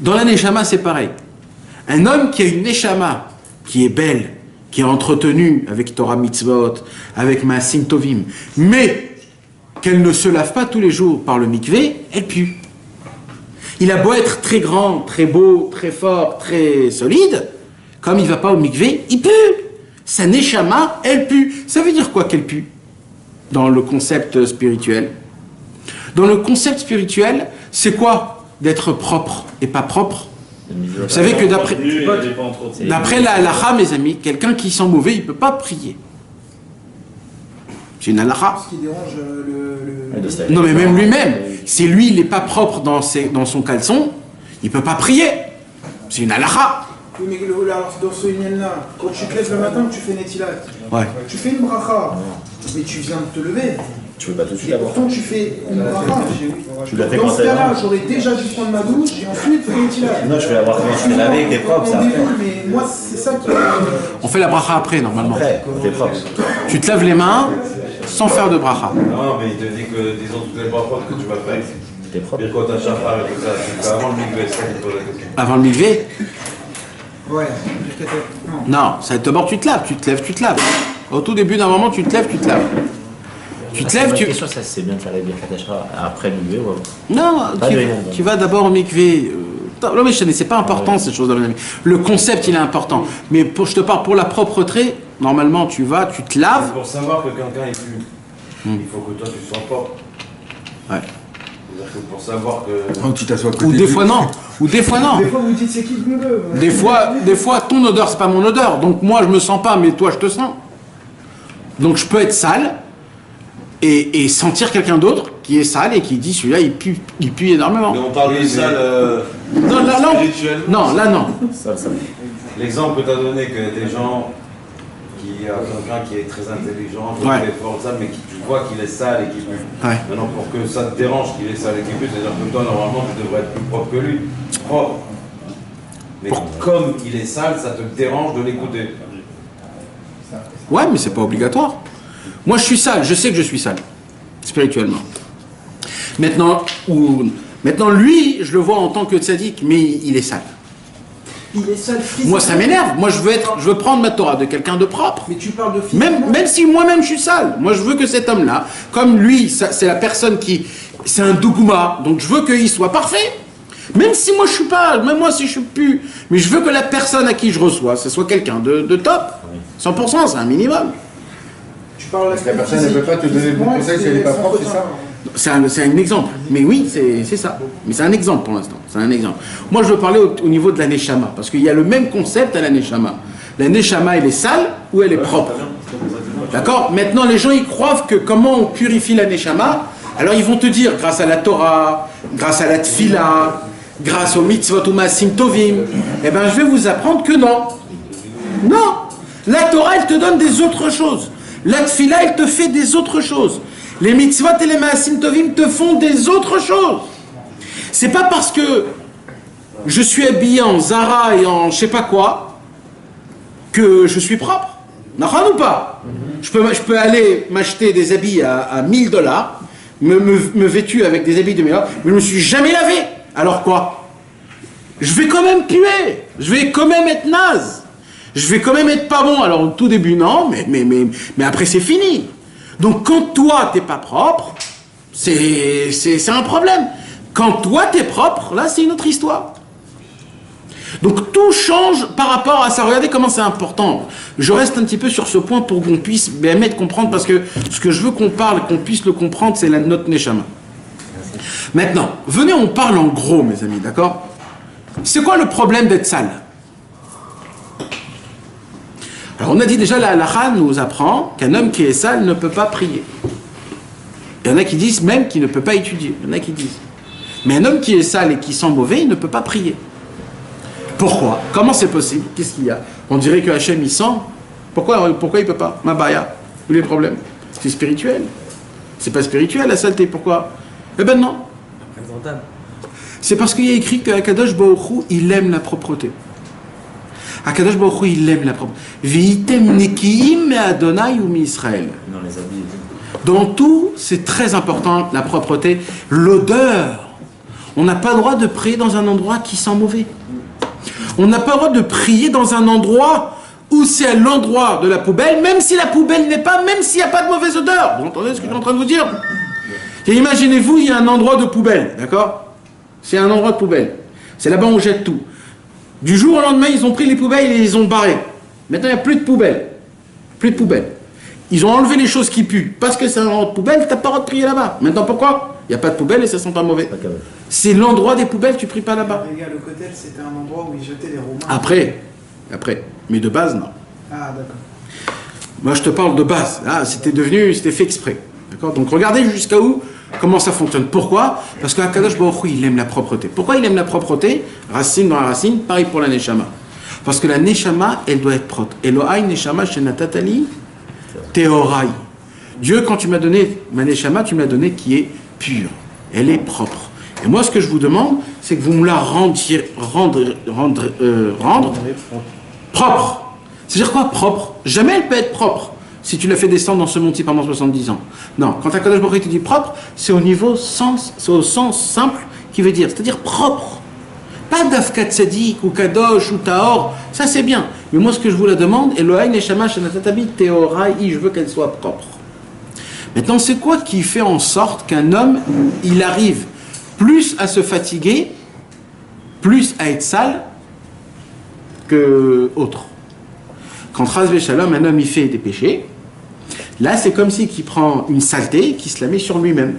Dans la neshama, c'est pareil. Un homme qui a une neshama qui est belle, qui est entretenue avec Torah Mitzvot, avec Maasim Tovim, mais qu'elle ne se lave pas tous les jours par le mikvé, elle pue. Il a beau être très grand, très beau, très fort, très solide, comme il ne va pas au mikvé, il pue. Sa neshama, elle pue. Ça veut dire quoi qu'elle pue? Dans le concept spirituel. Dans le concept spirituel, c'est quoi d'être propre et pas propre? Vous savez que d'après la halakha, mes amis, quelqu'un qui sent mauvais, il ne peut pas prier. C'est une halakha. Ce qui dérange Non mais même lui-même, si lui il n'est pas propre dans son caleçon, il ne peut pas prier. C'est une halakha. Oui, mais alors, dans ce lien-là, quand tu te lèves le matin, tu fais netilat. Ouais. Tu fais une bracha, mais tu viens de te lever. Tu veux pas tout de suite Et avoir. pourtant, tu fais une bracha. Tu l'as fait Dans quand ce t'es cas-là, avant. j'aurais déjà dû prendre ma douche et ensuite faire netilat. Non, je vais l'avoir fait. Je vais laver avec tes propres, ça après. Mais moi, c'est ça qui. On fait la bracha après, normalement. Après, t'es propre. Tu te laves les mains sans faire de bracha. Non, mais il te dit que, disons, toutes les bracha que tu vas faire, T'es propre. Birkot HaShachar et tout ça, tu fais avant le mikvé, c'est ça qui te pose la question. Avant le mikvé? Ouais, non. Non, ça d'abord tu te laves, tu te lèves, tu te laves. Au tout début d'un moment, tu te lèves, tu te laves. Tu te lèves, tu... question, ça c'est bien de faire les Birkat Hashra après le mikvé ou avant. Non, Pas de raison, tu vas d'abord au mikvé. Non mais c'est pas important ces choses-là. Le concept il est important. Mais je te parle pour la propreté, normalement tu vas, tu te laves. Pour savoir que quelqu'un est pur, il faut que toi tu sois propre. Ouais. C'est-à-dire que pour savoir que. Oh, tu t'assois à côté Ou de des lui. fois non. Ou des fois non. Des fois, vous dites c'est qui le bleu. Des fois ton odeur c'est pas mon odeur. Donc moi je me sens pas, mais toi je te sens. Donc je peux être sale et sentir quelqu'un d'autre qui est sale et qui dit celui-là il pue énormément. Mais on parle de salle Non, là, spirituelle. non, là non. Ça. L'exemple que tu as donné, que des gens qui a quelqu'un qui est très intelligent, qui Ouais. est fort de ça, mais qui tu vois qu'il est sale et qu'il pue. Ouais. Maintenant, pour que ça te dérange qu'il est sale et qu'il pue, c'est-à-dire que toi, normalement, tu devrais être plus propre que lui. Propre. Mais comme il est sale, ça te dérange de l'écouter. Ouais, mais c'est pas obligatoire. Moi, je suis sale, je sais que je suis sale, spirituellement. Maintenant, lui, je le vois en tant que tzaddik, mais il est sale. Il est sale physiquement. Moi, ça m'énerve. Moi, je veux prendre ma Torah de quelqu'un de propre. Mais tu parles de physiquement. Même si moi-même je suis sale. Moi, je veux que cet homme-là, comme lui, c'est la personne qui... C'est un dougma, donc je veux qu'il soit parfait. Même si moi je suis pas, même moi si je suis plus, mais je veux que la personne à qui je reçois, ce soit quelqu'un de top. 100%, c'est un minimum. Tu parles Parce que la personne ne peut pas te donner le bon conseil si elle n'est pas propre, c'est ça? C'est un exemple. Mais oui, c'est ça. Mais c'est un exemple pour l'instant. C'est un exemple. Moi, je veux parler au niveau de la neshama, parce qu'il y a le même concept à la neshama. La neshama, elle est sale ou elle est propre. D'accord? Maintenant, les gens, ils croient que comment on purifie la neshama, alors ils vont te dire, grâce à la Torah, grâce à la tfila, grâce au mitzvot ou maasim tovim, eh bien, je vais vous apprendre que non. Non. La Torah, elle te donne des autres choses. La tfila, elle te fait des autres choses. Les mitzvot et les maasim tovim te font des autres choses. C'est pas parce que je suis habillé en Zara et en je sais pas quoi que je suis propre. N'achon ou pas? Je peux aller m'acheter des habits à $1000, me vêtu avec des habits de $1000, mais je me suis jamais lavé. Alors quoi? Je vais quand même puer. Je vais quand même être naze. Je vais quand même être pas bon. Alors au tout début non, mais après c'est fini. Donc quand toi t'es pas propre, C'est un problème. Quand toi t'es propre, là c'est une autre histoire. Donc tout change par rapport à ça. Regardez comment c'est important. Je reste un petit peu sur ce point pour qu'on puisse bien comprendre, parce que ce que je veux qu'on parle, qu'on puisse le comprendre, c'est notre Neshama. Maintenant, venez, on parle en gros, mes amis, d'accord? C'est quoi le problème d'être sale? Alors on a dit déjà, la halakha nous apprend qu'un homme qui est sale ne peut pas prier. Il y en a qui disent même qu'il ne peut pas étudier. Il y en a qui disent. Mais un homme qui est sale et qui sent mauvais, il ne peut pas prier. Pourquoi? Comment c'est possible? Qu'est-ce qu'il y a? On dirait que Hachem il sent. Pourquoi il ne peut pas? Mabaya. Où est le problème? C'est spirituel. C'est pas spirituel la saleté. Pourquoi? Eh ben non. C'est parce qu'il y a écrit que Akadosh Baruch Hu, il aime la propreté. Akadosh Baruch Hu, il aime la propreté. Vitem nekiim Adonai umi Israël. Dans les habits. Dans tout, c'est très important, la propreté. L'odeur. On n'a pas le droit de prier dans un endroit qui sent mauvais. On n'a pas le droit de prier dans un endroit où c'est à l'endroit de la poubelle, même si la poubelle n'est pas, même s'il n'y a pas de mauvaise odeur. Vous entendez ce que je suis en train de vous dire? Et imaginez-vous, il y a un endroit de poubelle, d'accord? C'est un endroit de poubelle. C'est là-bas où on jette tout. Du jour au lendemain, ils ont pris les poubelles et ils ont barré. Maintenant, il n'y a plus de poubelle. Plus de poubelle. Ils ont enlevé les choses qui puent. Parce que c'est un endroit de poubelle, tu n'as pas le droit de prier là-bas. Maintenant, pourquoi? Il n'y a pas de poubelle et ça sent pas mauvais. C'est l'endroit des poubelles, tu ne pries pas là-bas. Les gars, le Kotel, c'était un endroit où ils jetaient les Romains. Après. Mais de base, non. Ah, d'accord. Moi, je te parle de base. Ah, c'était fait exprès. D'accord? Donc, regardez jusqu'à où, comment ça fonctionne. Pourquoi? Parce qu'Akadosh Baruch Hu, il aime la propreté. Pourquoi il aime la propreté? Racine dans la racine, pareil pour la Neshama. Parce que la Neshama, elle doit être propre. Elohai Neshama Shenatatali Teorai. Dieu, quand tu m'as donné ma Neshama, tu m'as donné qui est pure. Elle est propre. Et moi, ce que je vous demande, c'est que vous me la rendiez, rendre propre. C'est-à-dire quoi, propre? Jamais elle peut être propre si tu l'as fait descendre dans ce monti pendant 70 ans. Non, quand Akadosh Baruch Hu te dit propre, c'est au sens simple qui veut dire, c'est-à-dire propre. Pas d'Afkat Tzadik ou Kadosh ou Taor, ça c'est bien. Mais moi, ce que je vous la demande, Elohai Neshama Shenatatabi Teorai, je veux qu'elle soit propre. Maintenant, c'est quoi qui fait en sorte qu'un homme, il arrive plus à se fatiguer, plus à être sale que autre? Quand Razvé Shalom, un homme, il fait des péchés, là, c'est comme si il prend une saleté, qui se la met sur lui-même.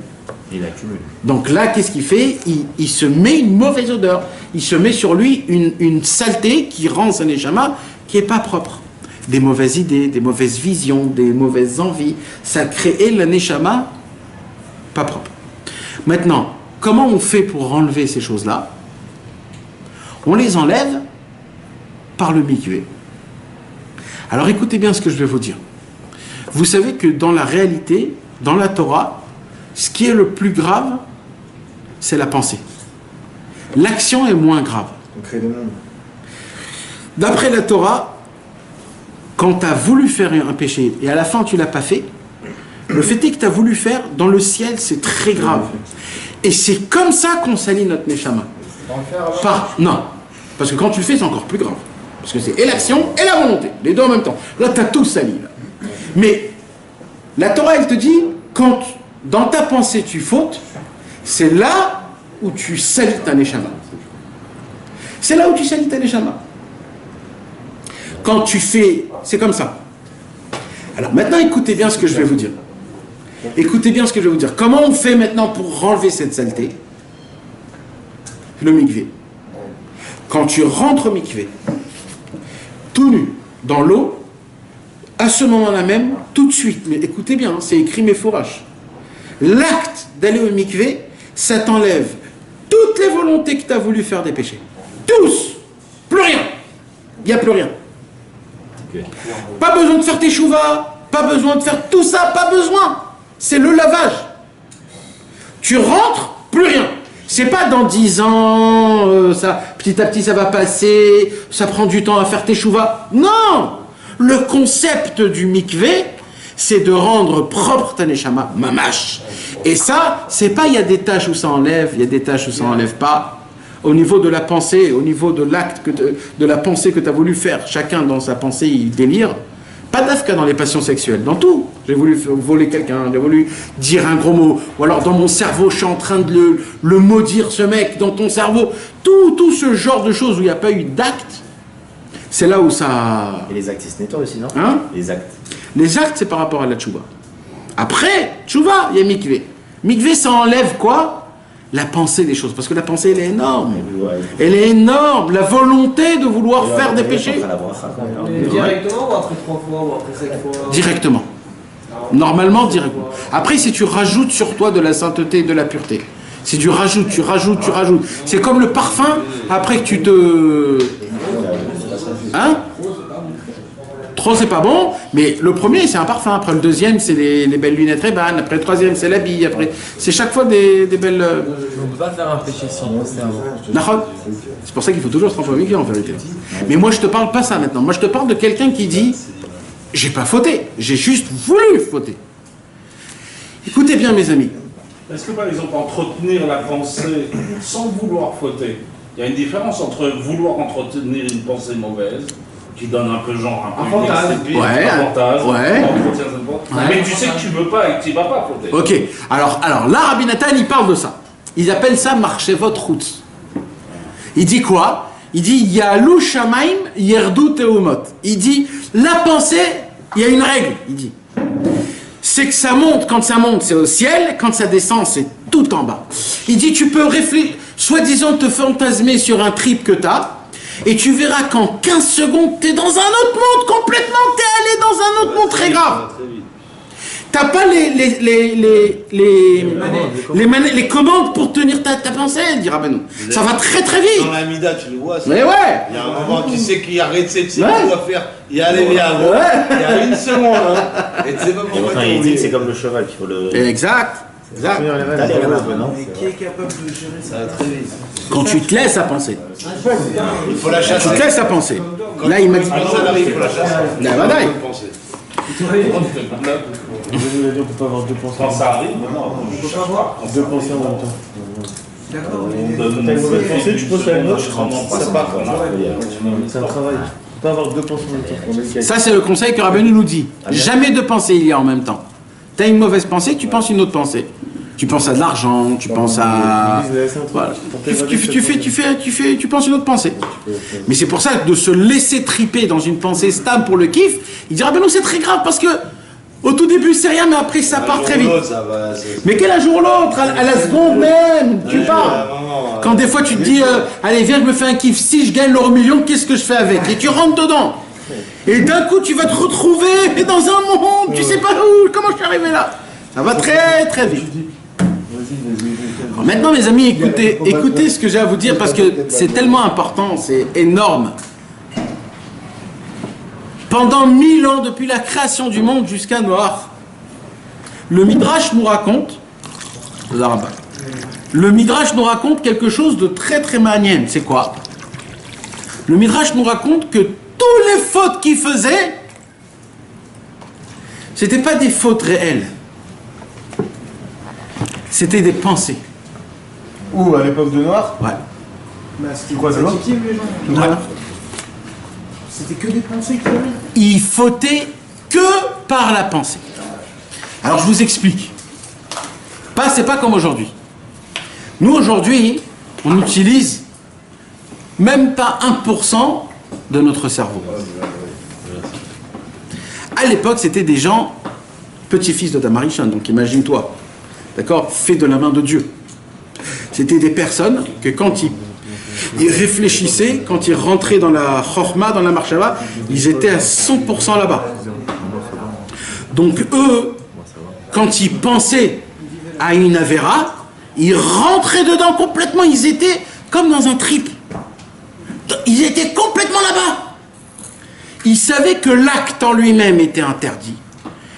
Il accumule. Donc là, qu'est-ce qu'il fait? Il se met une mauvaise odeur. Il se met sur lui une saleté qui rend sa neshama qui n'est pas propre. Des mauvaises idées, des mauvaises visions, des mauvaises envies. Ça crée la neshama pas propre. Maintenant, comment on fait pour enlever ces choses-là? On les enlève par le mikvé. Alors écoutez bien ce que je vais vous dire. Vous savez que dans la réalité, dans la Torah, ce qui est le plus grave, c'est la pensée. L'action est moins grave. On crée des mondes. D'après la Torah, quand tu as voulu faire un péché et à la fin tu ne l'as pas fait, le fait est que tu as voulu faire, dans le ciel, c'est très grave. Et c'est comme ça qu'on salit notre neshama. Non, parce que quand tu le fais, c'est encore plus grave. Parce que c'est et l'action et la volonté, les deux en même temps. Là, tu as tout sali. Là. Mais la Torah, elle te dit, quand dans ta pensée tu fautes, c'est là où tu salis ta neshama. C'est là où tu salis ta neshama. Quand tu fais, c'est comme ça. Alors maintenant, écoutez bien ce que je vais vous dire. Écoutez bien ce que je vais vous dire. Comment on fait maintenant pour enlever cette saleté? Le mikvé. Quand tu rentres au mikvé, tout nu, dans l'eau, à ce moment-là même, tout de suite, mais écoutez bien, c'est écrit Meforash. L'acte d'aller au mikvé, ça t'enlève toutes les volontés que tu as voulu faire des péchés. Tous! Plus rien! Il n'y a plus rien. Okay. Pas besoin de faire tes chouvas, pas besoin de faire tout ça, pas besoin. C'est le lavage. Tu rentres, plus rien. C'est pas dans 10 ans, ça, petit à petit ça va passer, ça prend du temps à faire tes chouvas. Non! Le concept du mikvé, c'est de rendre propre ta neshama, mamash. Et ça, c'est pas il y a des tâches où ça enlève, il y a des tâches où ça enlève pas. Au niveau de la pensée, au niveau de l'acte, de la pensée que tu as voulu faire, chacun dans sa pensée, il délire. Pas d'afka dans les passions sexuelles, dans tout. J'ai voulu voler quelqu'un, j'ai voulu dire un gros mot, ou alors dans mon cerveau, je suis en train de le maudire, ce mec, dans ton cerveau. Tout ce genre de choses où il n'y a pas eu d'acte, c'est là où ça... Et les actes, ils se nettoient aussi, non? Hein? Les actes. Les actes, c'est par rapport à la tchouva. Après, tchouva, il y a mikvé. Mikvé, ça enlève quoi? La pensée des choses. Parce que la pensée, elle est énorme. Elle est énorme. La volonté de vouloir faire des péchés. Directement ou après 3 fois ou après 5 fois? Directement. Normalement, directement. Après, si tu rajoutes sur toi de la sainteté et de la pureté, si tu rajoutes. C'est comme le parfum, après que tu te... Hein? Trop, c'est pas bon, mais le premier, c'est un parfum. Après, le deuxième, c'est les belles lunettes Ray-Ban. Après, le troisième, c'est l'habit. Après, c'est chaque fois des belles... On ne peut pas faire un péché sinon, c'est un... D'accord. C'est pour ça qu'il faut toujours se tromper avec lui, en vérité. Mais moi, je te parle pas ça maintenant. Moi, je te parle de quelqu'un qui dit « J'ai pas fauté, j'ai juste voulu fauter. » Écoutez bien, mes amis. Est-ce que, par exemple, entretenir la pensée sans vouloir fauter, il y a une différence entre vouloir entretenir une pensée mauvaise, qui donne un peu genre un fantasme. Mais tu sais que tu veux pas et que tu vas pas fauter. Ok, alors là, Rabbi Nathan, il parle de ça. Ils appellent ça marcher votre route. Il dit quoi? Il dit Yalou Shamaim Yerdu Teumot. Il dit la pensée, il y a une règle. Il dit c'est que ça monte, quand ça monte, c'est au ciel, quand ça descend, c'est tout en bas. Il dit tu peux réfléchir, soi-disant te fantasmer sur un trip que t'as. Et tu verras qu'en 15 secondes, t'es dans un autre monde complètement, t'es allé dans un autre monde très grave. T'as pas les commandes pour tenir ta pensée, dit Rabbeinu. Ça va très très vite. Dans la Mida, tu le vois. Mais ouais. Il y a un moment, tu sais qu'il y a réception, tu dois faire. Il y a les liens. Il y a une seconde. Hein. Et tu sais pas pourquoi. Il dit que c'est comme le cheval qu'il faut le. Exact. Exact. Mais qui est capable de gérer ça? Très vite. Quand tu te laisses à penser. Il faut la chasser. Tu te laisses à penser. Là, il m'a dit. Quand ça arrive, il faut la chasser. Là, voilà. On peut pas avoir deux pensées. Quand ça arrive, On peut pas avoir. Deux pensées en même temps. D'accord. T'as une mauvaise pensée, tu penses à une autre, ça part. C'est un travail. Tu peux pas avoir deux pensées en même temps. Ça, c'est le conseil que Rabbeinu nous dit. Jamais deux pensées il y a en même temps. Tu as une mauvaise pensée, tu penses une autre pensée. Tu penses à de l'argent, tu penses à... Voilà. Tu penses une autre pensée. Mais c'est pour ça que de se laisser triper dans une pensée stable pour le kiff, il dira, ben non, c'est très grave parce que au tout début c'est rien, mais après ça part très vite. Mais quel un jour ou l'autre, à la seconde même, tu pars. Quand des fois tu te dis, allez viens, je me fais un kiff, si je gagne l'euro million, qu'est-ce que je fais avec? Et tu rentres dedans. Et d'un coup tu vas te retrouver dans un monde, tu sais pas où, comment je suis arrivé là. Ça va très très vite. Alors maintenant mes amis, écoutez ce que j'ai à vous dire parce que c'est tellement important, c'est énorme. Pendant 1000 ans, depuis la création du monde jusqu'à Noach, le Midrash nous raconte, quelque chose de très très manienne. C'est quoi? Le Midrash nous raconte que toutes les fautes qu'il faisait, c'était pas des fautes réelles. C'était des pensées. Où, à l'époque de Noir? Ouais. Bah, c'était quoi, ça va? les gens. Ouais. C'était que des pensées qu'il avait. Il fautait que par la pensée. Alors je vous explique. C'est pas comme aujourd'hui. Nous aujourd'hui, on utilise même pas 1% de notre cerveau. À l'époque, c'était des gens petits-fils de Damarishon, donc imagine-toi. D'accord? Fait de la main de Dieu. C'était des personnes que quand ils réfléchissaient, quand ils rentraient dans la chorma, dans la marshava, ils étaient à 100% là-bas. Donc eux, quand ils pensaient à une avéra, ils rentraient dedans complètement, ils étaient comme dans un trip. Ils étaient complètement là-bas. Ils savaient que l'acte en lui-même était interdit.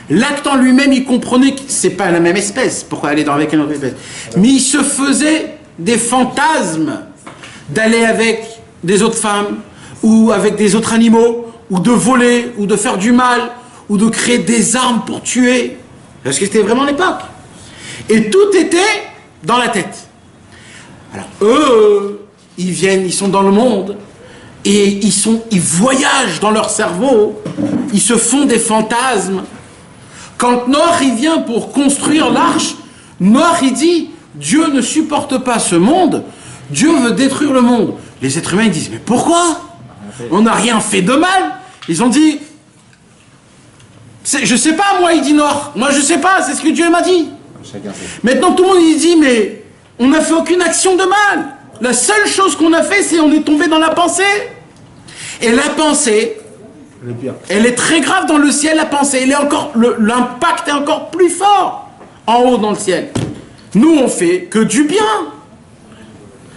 L'acte en lui-même, il comprenait que c'est pas la même espèce. Pourquoi aller avec une autre espèce? Mais il se faisait des fantasmes d'aller avec des autres femmes, ou avec des autres animaux, ou de voler, ou de faire du mal, ou de créer des armes pour tuer. Parce que c'était vraiment l'époque. Et tout était dans la tête. Alors eux, ils viennent, ils sont dans le monde, et ils voyagent dans leur cerveau, ils se font des fantasmes. Quand Noach il vient pour construire l'arche, Noach il dit Dieu ne supporte pas ce monde, Dieu veut détruire le monde. Les êtres humains ils disent mais pourquoi? On n'a rien fait de mal. Ils ont dit je sais pas moi, il dit Noach, moi je sais pas, c'est ce que Dieu m'a dit. Maintenant tout le monde il dit mais on n'a fait aucune action de mal. La seule chose qu'on a fait c'est on est tombé dans la pensée. Et la pensée, elle est très grave dans le ciel, la pensée. L'impact est encore plus fort en haut dans le ciel. Nous, on fait que du bien.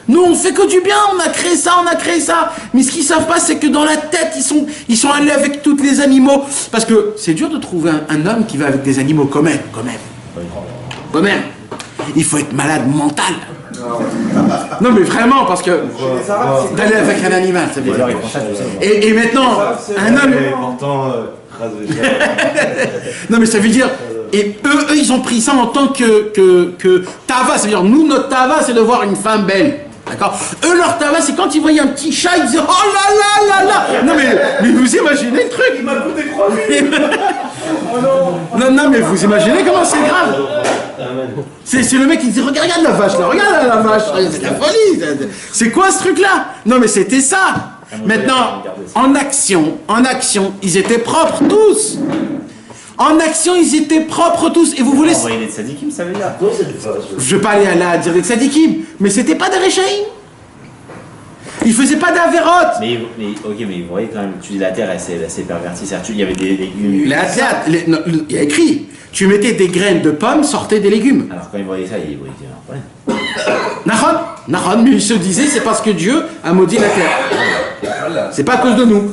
Nous, on fait que du bien. On a créé ça, on a créé ça. Mais ce qu'ils savent pas, c'est que dans la tête, ils sont allés avec tous les animaux. Parce que c'est dur de trouver un homme qui va avec des animaux quand même. Quand même. Il faut être malade mental. Non mais vraiment parce que d'aller avec un animal ça veut dire. Et maintenant un homme non mais ça veut dire et eux ils ont pris ça en tant que tava, ça veut dire nous notre tava c'est de voir une femme belle. D'accord. Eux leur tava c'est quand ils voyaient un petit chat ils disaient oh là là. Non mais vous imaginez le truc. Il m'a coûté 3000. Non mais vous imaginez comment c'est grave. C'est le mec qui dit regarde la vache là, regarde la vache, c'est la folie. C'est quoi ce truc là? Non mais c'était ça. Maintenant en action, ils étaient propres tous. En action, ils étaient propres tous. Et vous voulez... Envoyer des tzadikim, ça veut dire quoi? Je vais pas aller à dire des tzadikim, mais c'était pas des réchaïm. Ils faisaient pas d'avérotes. Mais vous voyez quand même, tu dis la terre, elle s'est pervertie. Il y avait des légumes. Il y a écrit, tu mettais des graines de pommes, sortaient des légumes. Alors quand ils voyaient ça, ils voyaient Nahon, mais ils se disaient, c'est parce que Dieu a maudit la terre. C'est pas à cause de nous.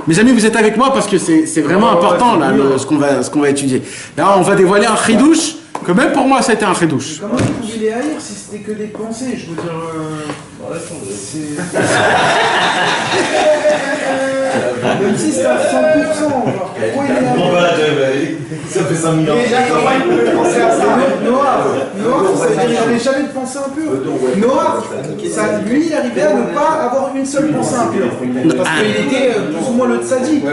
Mes amis, vous êtes avec moi parce que c'est vraiment important là, ce qu'on va étudier. Là, on va dévoiler un chidouche, que même pour moi, ça a été un chidouche. Comment vous pouviez les haïr si c'était que des pensées? Je veux dire... Même si c'était à 100%, pourquoi il est haïr? Ça fait 5 000 ans. Déjà, comment il pouvait penser à ça? Noah, ça veut dire qu'il n'avait jamais de pensée impure. Noah, lui, il arrivait à ne pas avoir une seule pensée impure. Parce qu'il était plus ou moins le tzaddik.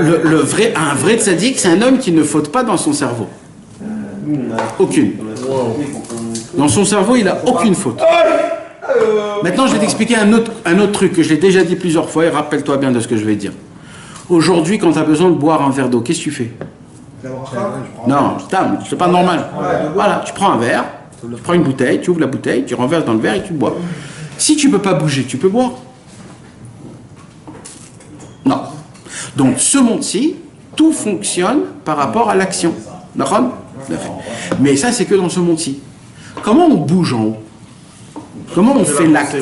Un vrai tzaddik, c'est un homme qui ne faute pas dans son cerveau. Aucune. Dans son cerveau, il n'a aucune faute. Maintenant, je vais t'expliquer un autre truc que je l'ai déjà dit plusieurs fois et rappelle-toi bien de ce que je vais dire. Aujourd'hui, quand tu as besoin de boire un verre d'eau, qu'est-ce que tu fais? Non, c'est pas normal. Voilà, tu prends un verre, tu prends une bouteille, tu ouvres la bouteille, tu renverses dans le verre et tu bois. Si tu peux pas bouger, tu peux boire? Non. Donc, ce monde-ci, tout fonctionne par rapport à l'action. D'accord? Mais ça, c'est que dans ce monde-ci. Comment on bouge en haut? Comment on fait l'acte?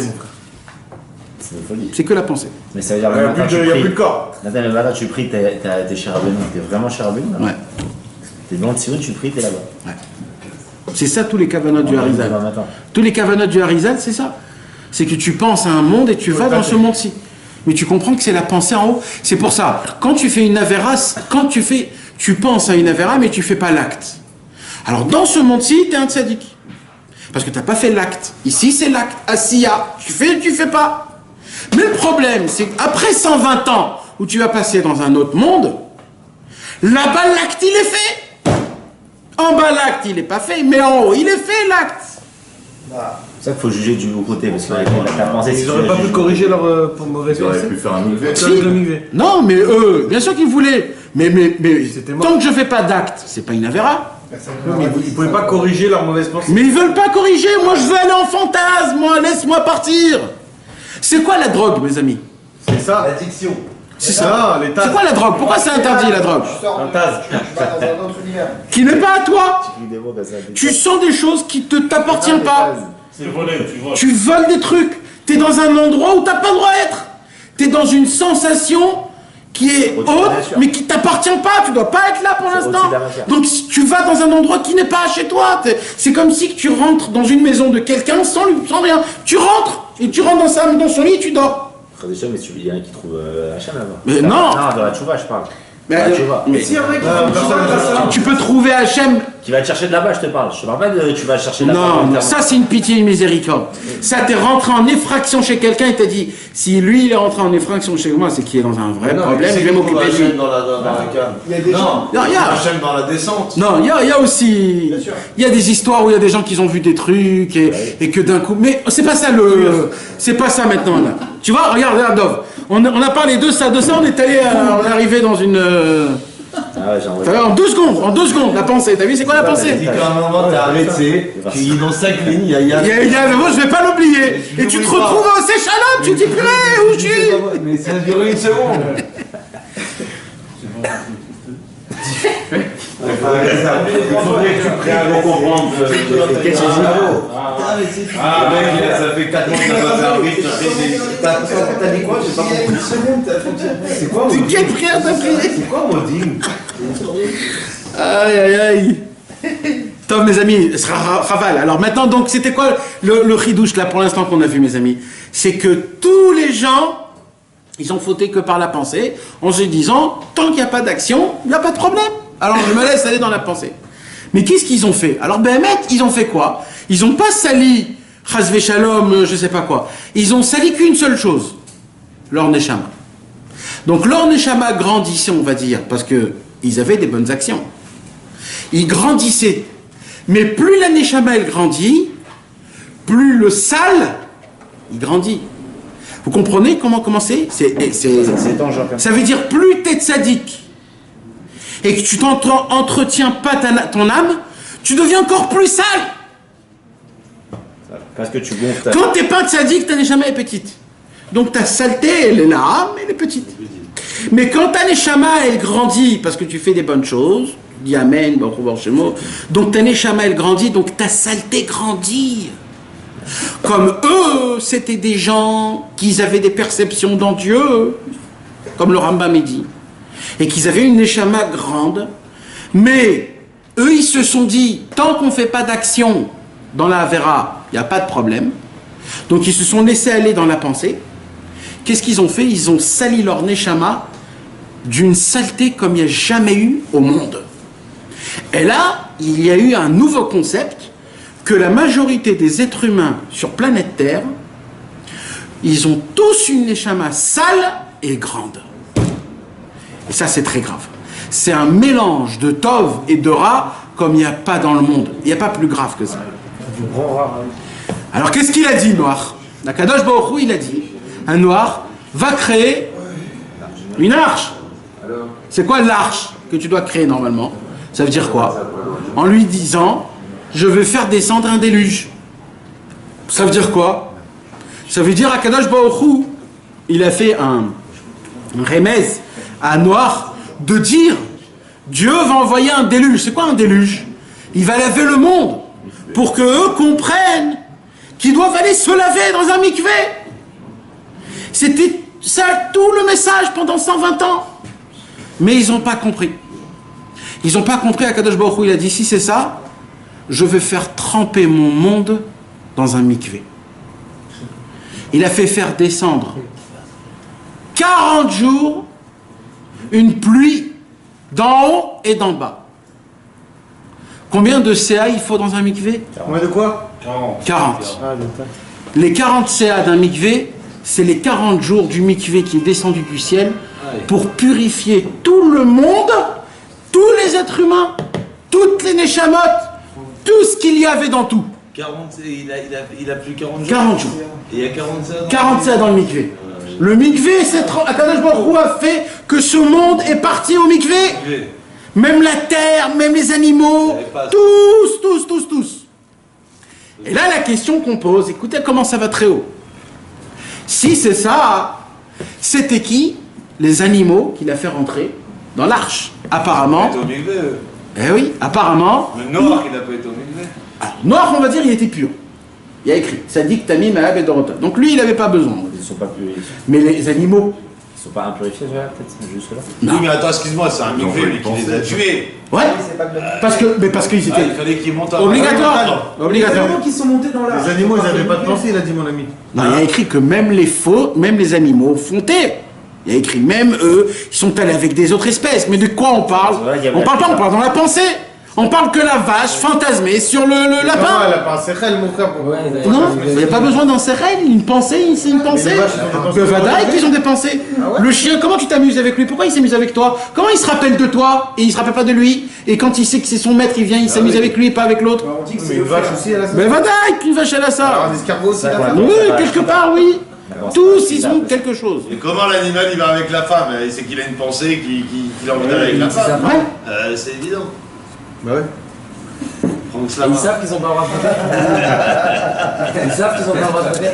C'est que la pensée. Mais ça veut dire il n'y a plus de corps. Nathan, le matin, tu pries, t'es chez Rabbeinu. T'es vraiment chez Rabbeinu? Ouais. T'es devant le Tzirut, tu pries, t'es là-bas. Ouais. C'est ça tous les kavanotes du Harizal. Tous les kavanotes du Harizal, c'est ça. C'est que tu penses à un monde et tu vas dans ce monde-ci. Mais tu comprends que c'est la pensée en haut. C'est pour ça, quand tu fais une avéra, tu penses à une avéra, mais tu fais pas l'acte. Alors dans ce monde-ci, tu es un tzaddik. Parce que tu n'as pas fait l'acte. Ici, c'est l'acte. Asiya, tu fais pas. Mais le problème, c'est qu'après 120 ans, où tu vas passer dans un autre monde, là-bas, l'acte, il est fait. En bas, l'acte, il n'est pas fait, mais en haut, il est fait, l'acte. C'est ça qu'il faut juger du côté, parce que la pensée, ils n'auraient pas pu corriger leur mauvaise pensée. Ils auraient pu faire un migvé. Non, mais eux, bien sûr qu'ils voulaient. Mais tant que je fais pas d'acte, c'est pas une avéra. Mais ils ne pouvaient pas corriger leur mauvaise pensée. Mais ils veulent pas corriger. Moi, je veux aller en fantasme. Moi, laisse-moi partir. C'est quoi la drogue, mes amis? C'est ça. L'addiction. C'est ça. C'est quoi la drogue? Pourquoi c'est interdit, la drogue? Qui n'est pas à toi. Tu sens des choses qui ne t'appartiennent pas. C'est volé, tu vois. Tu voles des trucs. Tu es dans un endroit où tu n'as pas le droit d'être. Tu es dans une sensation qui est haute, mais qui t'appartient pas. Tu dois pas être là pour l'instant. Donc tu vas dans un endroit qui n'est pas chez toi. C'est comme si tu rentres dans une maison de quelqu'un sans rien. Tu rentres et tu rentres dans son lit et tu dors. Mais il y en a qui trouvent Hachem là-bas. Mais non. Non, dans la tchouva, je parle. Mais Si un mec qui fait ça, tu peux trouver Hachem. Qui va te chercher de là-bas, je te parle. Je te parle pas de tu vas chercher de là-bas. Non, ça c'est une pitié, une miséricorde. Ça t'es rentré en effraction chez quelqu'un et t'a dit si lui il est rentré en effraction chez moi, c'est qu'il est dans un vrai problème, je vais m'occuper de lui. Dans la cave. il y a des gens. Non, il y a. Hachem dans la descente. Non, il y a aussi. Il y a des histoires où il y a des gens qui ont vu des trucs et que d'un coup. Mais c'est pas ça c'est pas ça maintenant là. Tu vois, regarde Dov. On a parlé de ça, on est arrivé dans une. Ah ouais, j'ai envoyé. En 2 secondes, la pensée. T'as vu, c'est quoi la pensée? Dis qu'à un moment t'es arrêté, qu'il est dans 5 lignes, il y a. Moi, je vais pas l'oublier. Et tu te retrouves au Seychelles, tu te dis purée, où je suis? Mais ça a duré une seconde. Il faudrait que tu prennes pour comprendre qu'est-ce que c'est. Ah mec, ça fait 4 mois que t'as pas servi, t'as dit quoi? J'ai pas compris. C'est quoi? Quelle prière t'as prié? C'est quoi Modim? Aïe. Top mes amis, ce sera Raval. Alors maintenant donc c'était quoi le ridouche là pour l'instant qu'on a vu mes amis? C'est que tous les gens, ils ont fauté que par la pensée, en se disant tant qu'il n'y a pas d'action, il n'y a pas de problème. Alors je me laisse aller dans la pensée. Mais qu'est-ce qu'ils ont fait? Alors ils ont fait quoi? Ils n'ont pas sali Chazvé Shalom, je sais pas quoi. Ils ont sali qu'une seule chose, leur Neshama. Donc leur Neshama grandissait, on va dire, parce que ils avaient des bonnes actions. Ils grandissaient. Mais plus la Neshama elle grandit, plus le sale il grandit. Vous comprenez comment c'est? Ça veut dire plus t'es tzaddik et que tu t'entretiens pas ton âme, tu deviens encore plus sale. Parce que tu gonfles ta... Quand t'es pas tzaddik, ta neshama est petite. Donc ta saleté, elle est là, mais elle est petite. Mais quand ta neshama, elle grandit, parce que tu fais des bonnes choses, dis amen, donc ta neshama, elle grandit, donc ta saleté grandit. Comme eux, c'était des gens qui avaient des perceptions dans Dieu, comme le Rambam dit, et qu'ils avaient une neshama grande, mais eux, ils se sont dit, tant qu'on ne fait pas d'action dans la Avera, il n'y a pas de problème. Donc ils se sont laissés aller dans la pensée. Qu'est-ce qu'ils ont fait? Ils ont sali leur neshama d'une saleté comme il n'y a jamais eu au monde. Et là, il y a eu un nouveau concept que la majorité des êtres humains sur planète Terre, ils ont tous une neshama sale et grande. Et ça, c'est très grave. C'est un mélange de Tov et de Ra comme il n'y a pas dans le monde. Il n'y a pas plus grave que ça. Alors, qu'est-ce qu'il a dit, Noir? La Kadosh Baruch Hu, il a dit, un Noir va créer une arche. C'est quoi l'arche que tu dois créer normalement? Ça veut dire quoi? En lui disant, je veux faire descendre un déluge. Ça veut dire quoi? Ça veut dire à Kadosh Baruch Hu, il a fait un remez à Noir de dire, Dieu va envoyer un déluge. C'est quoi un déluge? Il va laver le monde pour que eux comprennent qu'ils doivent aller se laver dans un mikvé. C'était ça tout le message pendant 120 ans. Mais ils n'ont pas compris. Ils n'ont pas compris. Akadosh Baruch Hu, il a dit, si c'est ça, je vais faire tremper mon monde dans un mikvé. Il a fait faire descendre 40 jours une pluie d'en haut et d'en bas. Combien de CA il faut dans un mikvé? Combien de quoi? 40. Les 40 CA d'un mikvé, c'est les 40 jours du mikvé qui est descendu du ciel pour purifier tout le monde, tous les êtres humains, toutes les neshamot, tout ce qu'il y avait dans tout. 40, il a plus 40 jours. 40 jours. Et il y a 40 CA dans 40 CA dans le mikvé. Le mikvé, c'est Akadosh Baruch Hu a fait que ce monde est parti au mikvé. Même la terre, même les animaux, tous. Et là, la question qu'on pose, écoutez comment ça va très haut. Si c'est ça, c'était qui? Les animaux qu'il a fait rentrer dans l'arche. Apparemment. Il a été au mikvé. Eh oui, apparemment. Le Noir, il n'a pas été au mikvé. Alors, Noir, on va dire, il était pur. Il y a écrit Sadik, Tamim, Ahab et Dorota. Donc lui, il n'avait pas besoin. Ils ne sont pas purifiés. Mais les animaux. Ils ne sont pas impurifiés, peut-être, juste là. Oui, mais attends, excuse-moi, c'est un mikvé qui les a tués. Ouais, parce qu'ils étaient. Il fallait qu'ils montent à Obligatoire. Les animaux qui sont montés dans l'arche. Les animaux, ils n'avaient pas de pensée, il a dit mon ami. Non, il y a écrit que même les animaux fontaient. Il y a écrit, même eux, ils sont allés avec des autres espèces. Mais de quoi on parle? On parle pas, on parle dans la pensée. On parle que la vache fantasmée sur le lapin. Elle a pas un sérel, mon frère. Non, il n'y a pas besoin d'un sérel, une pensée, c'est une pensée. Le Vadaï, qu'ils ont des pensées. Le chien, comment tu t'amuses avec lui? Pourquoi il s'amuse avec toi? Comment il se rappelle de toi et il se rappelle pas de lui? Et quand il sait que c'est son maître, il vient, il s'amuse avec lui et pas avec l'autre. Mais une vache aussi, elle a ça. Mais Vadaï, qu'une vache elle a ça. Alors, un escargot aussi, elle a ça. Oui, quelque part, oui. Tous, ils ont quelque chose. Et comment l'animal il va avec la femme? C'est qu'il a une pensée qu'il a envie d'aller avec la femme. C'est évident. Bah ouais. Ils savent qu'ils ont pas le droit de faire. Ils savent qu'ils ont pas le droit de faire.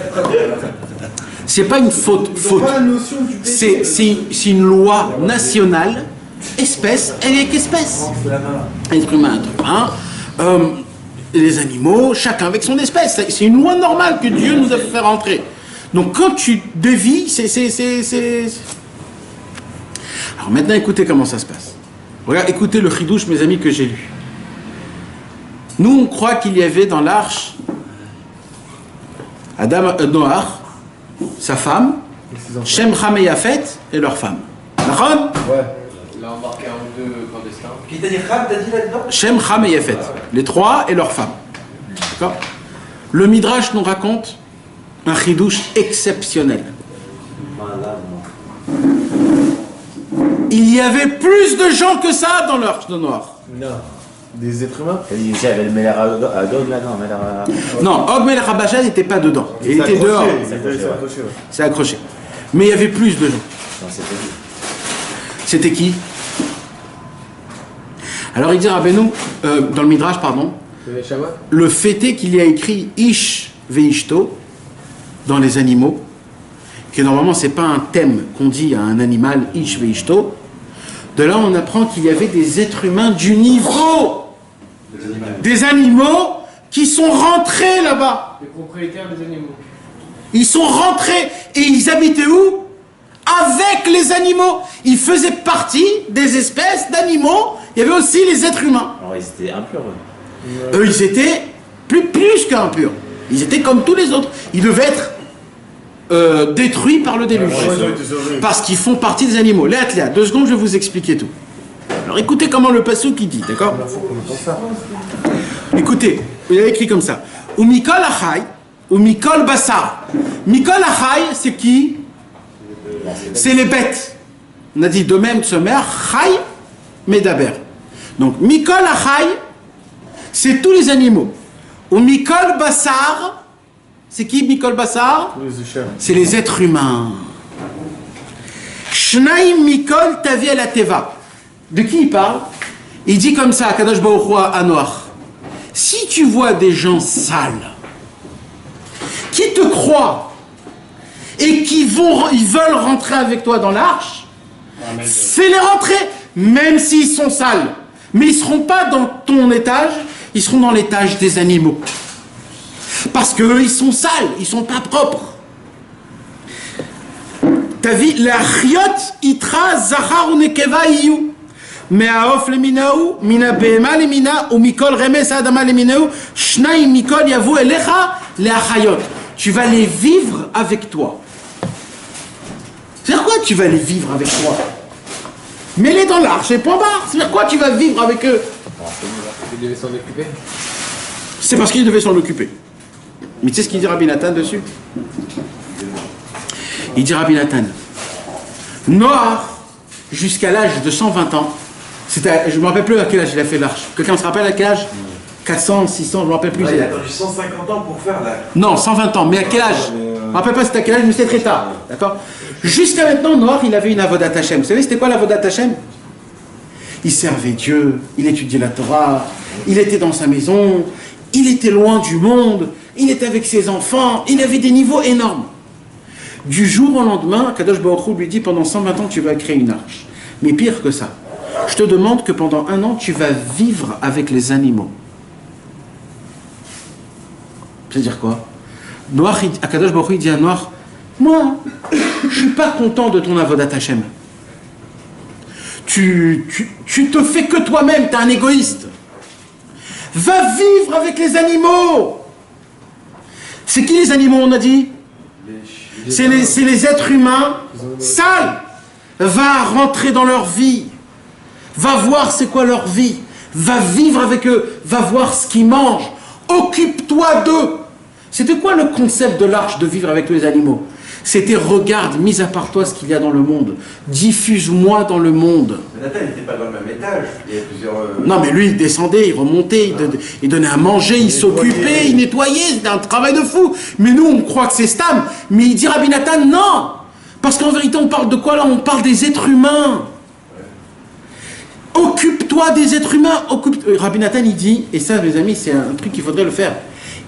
C'est pas une faute. C'est une loi nationale, espèce avec espèce. Être humain, être humain. Les animaux, chacun avec son espèce. C'est une loi normale que Dieu nous a fait rentrer. Donc quand tu dévies, Alors maintenant, écoutez comment ça se passe. Regarde, écoutez le chidouche, mes amis, que j'ai lu. Nous, on croit qu'il y avait dans l'arche Noach, sa femme, Shem, Ham et Yafet et leur femme. D'accord? Ouais. Il a embarqué un ou deux clandestins. Qui t'a dit Ham, t'as dit là-dedans? Shem, Ham et Yafet. Les trois et leur femme. D'accord? Le Midrash nous raconte un chidouche exceptionnel. Il y avait plus de gens que ça dans l'arche de Noach. Non. Des êtres humains? Il y avait le Meler Agog là, non, Non, Og Melech HaBashal n'était pas dedans. Il était dehors. C'est accroché. Mais il y avait plus de gens. Non, C'était qui? Alors il dit Rabbeinu, dans le Midrash, pardon, le fait est qu'il y a écrit Ish Veishto dans les animaux, que normalement c'est pas un thème qu'on dit à un animal Ish Veishto. De là on apprend qu'il y avait des êtres humains du niveau des animaux qui sont rentrés là-bas. Les propriétaires des animaux. Ils sont rentrés et ils habitaient où? Avec les animaux. Ils faisaient partie des espèces d'animaux. Il y avait aussi les êtres humains. Alors ils étaient impurs. Eux, ils étaient plus qu'impurs. Ils étaient comme tous les autres. Ils devaient être détruits par le déluge. Parce qu'ils font partie des animaux. Léa, 2 secondes, je vais vous expliquer tout. Alors écoutez comment le passouk qui dit, d'accord? Écoutez, il a écrit comme ça. Ou Mikol Achai, ou Mikol Bassar. Mikol Achai, c'est qui? C'est les bêtes. On a dit de même de ce mère, Chai, Medaber. Donc Mikol Achai, c'est tous les animaux. Ou Mikol Bassar, c'est qui Mikol Bassar? C'est les êtres humains. Shnaim Mikol Tavi la Teva. De qui il parle? Il dit comme ça à Kadosh Baruch Hu à Noach. Si tu vois des gens sales qui te croient et qui ils veulent rentrer avec toi dans l'arche, fais-les rentrer, même s'ils sont sales. Mais ils ne seront pas dans ton étage, ils seront dans l'étage des animaux. Parce qu'eux, ils sont sales, ils ne sont pas propres. T'as vu, la chiot itra zachar ou nekeva iyu. מהעוף למינו, מן הבהמה למינה, ומכל רמס האדמה למינו, שניים מכל יבוא אליך להחיות. Tu vas les vivre avec toi. C'est-à-dire quoi tu vas les vivre avec toi? Mets-les dans l'arche et point barre. C'est-à-dire quoi tu vas vivre avec eux? Il devait s'en occuper. C'est parce qu'il devait s'en occuper. Mais tu sais ce qu'il dit Rabbi Nathan dessus? Il dit Rabbi Nathan, Noach, jusqu'à l'âge de 120 ans, je ne me rappelle plus à quel âge il a fait l'arche. Quelqu'un se rappelle à quel âge? 400, 600, je ne me rappelle plus. Il a attendu 150 ans pour faire la... Non, 120 ans, mais à quel âge? Je ne me rappelle pas c'était à quel âge, mais c'était très tard. D'accord? Jusqu'à maintenant, Noach, il avait une avodat Hashem. Vous savez, c'était quoi l'avodat Hashem? Il servait Dieu, il étudiait la Torah, il était dans sa maison, il était loin du monde, il était avec ses enfants, il avait des niveaux énormes. Du jour au lendemain, Kadosh Baruch Hu lui dit pendant 120 ans, tu vas créer une arche. Mais pire que ça, je te demande que pendant 1 an, tu vas vivre avec les animaux. C'est-à-dire quoi? Kadosh Baruch Hu dit à Noach, moi, je ne suis pas content de ton avodat Hashem. Tu te fais que toi-même, tu es un égoïste. Va vivre avec les animaux. C'est qui les animaux, on a dit? C'est les êtres humains sales. Va rentrer dans leur vie. Va voir c'est quoi leur vie. Va vivre avec eux. Va voir ce qu'ils mangent. Occupe-toi d'eux. C'était quoi le concept de l'arche de vivre avec les animaux? C'était regarde, mis à part toi, ce qu'il y a dans le monde. Diffuse-moi dans le monde. Mais Nathan n'était pas dans le même étage. Il y avait plusieurs. Non, mais lui, il descendait, il remontait, il donnait à manger, il s'occupait, il nettoyait. C'était un travail de fou. Mais nous, on croit que c'est Stam. Mais il dit Rabbi Nathan, non. Parce qu'en vérité, on parle de quoi là? On parle des êtres humains. Occupe-toi des êtres humains. Rabbi Nathan, il dit, et ça, mes amis, c'est un truc qu'il faudrait le faire.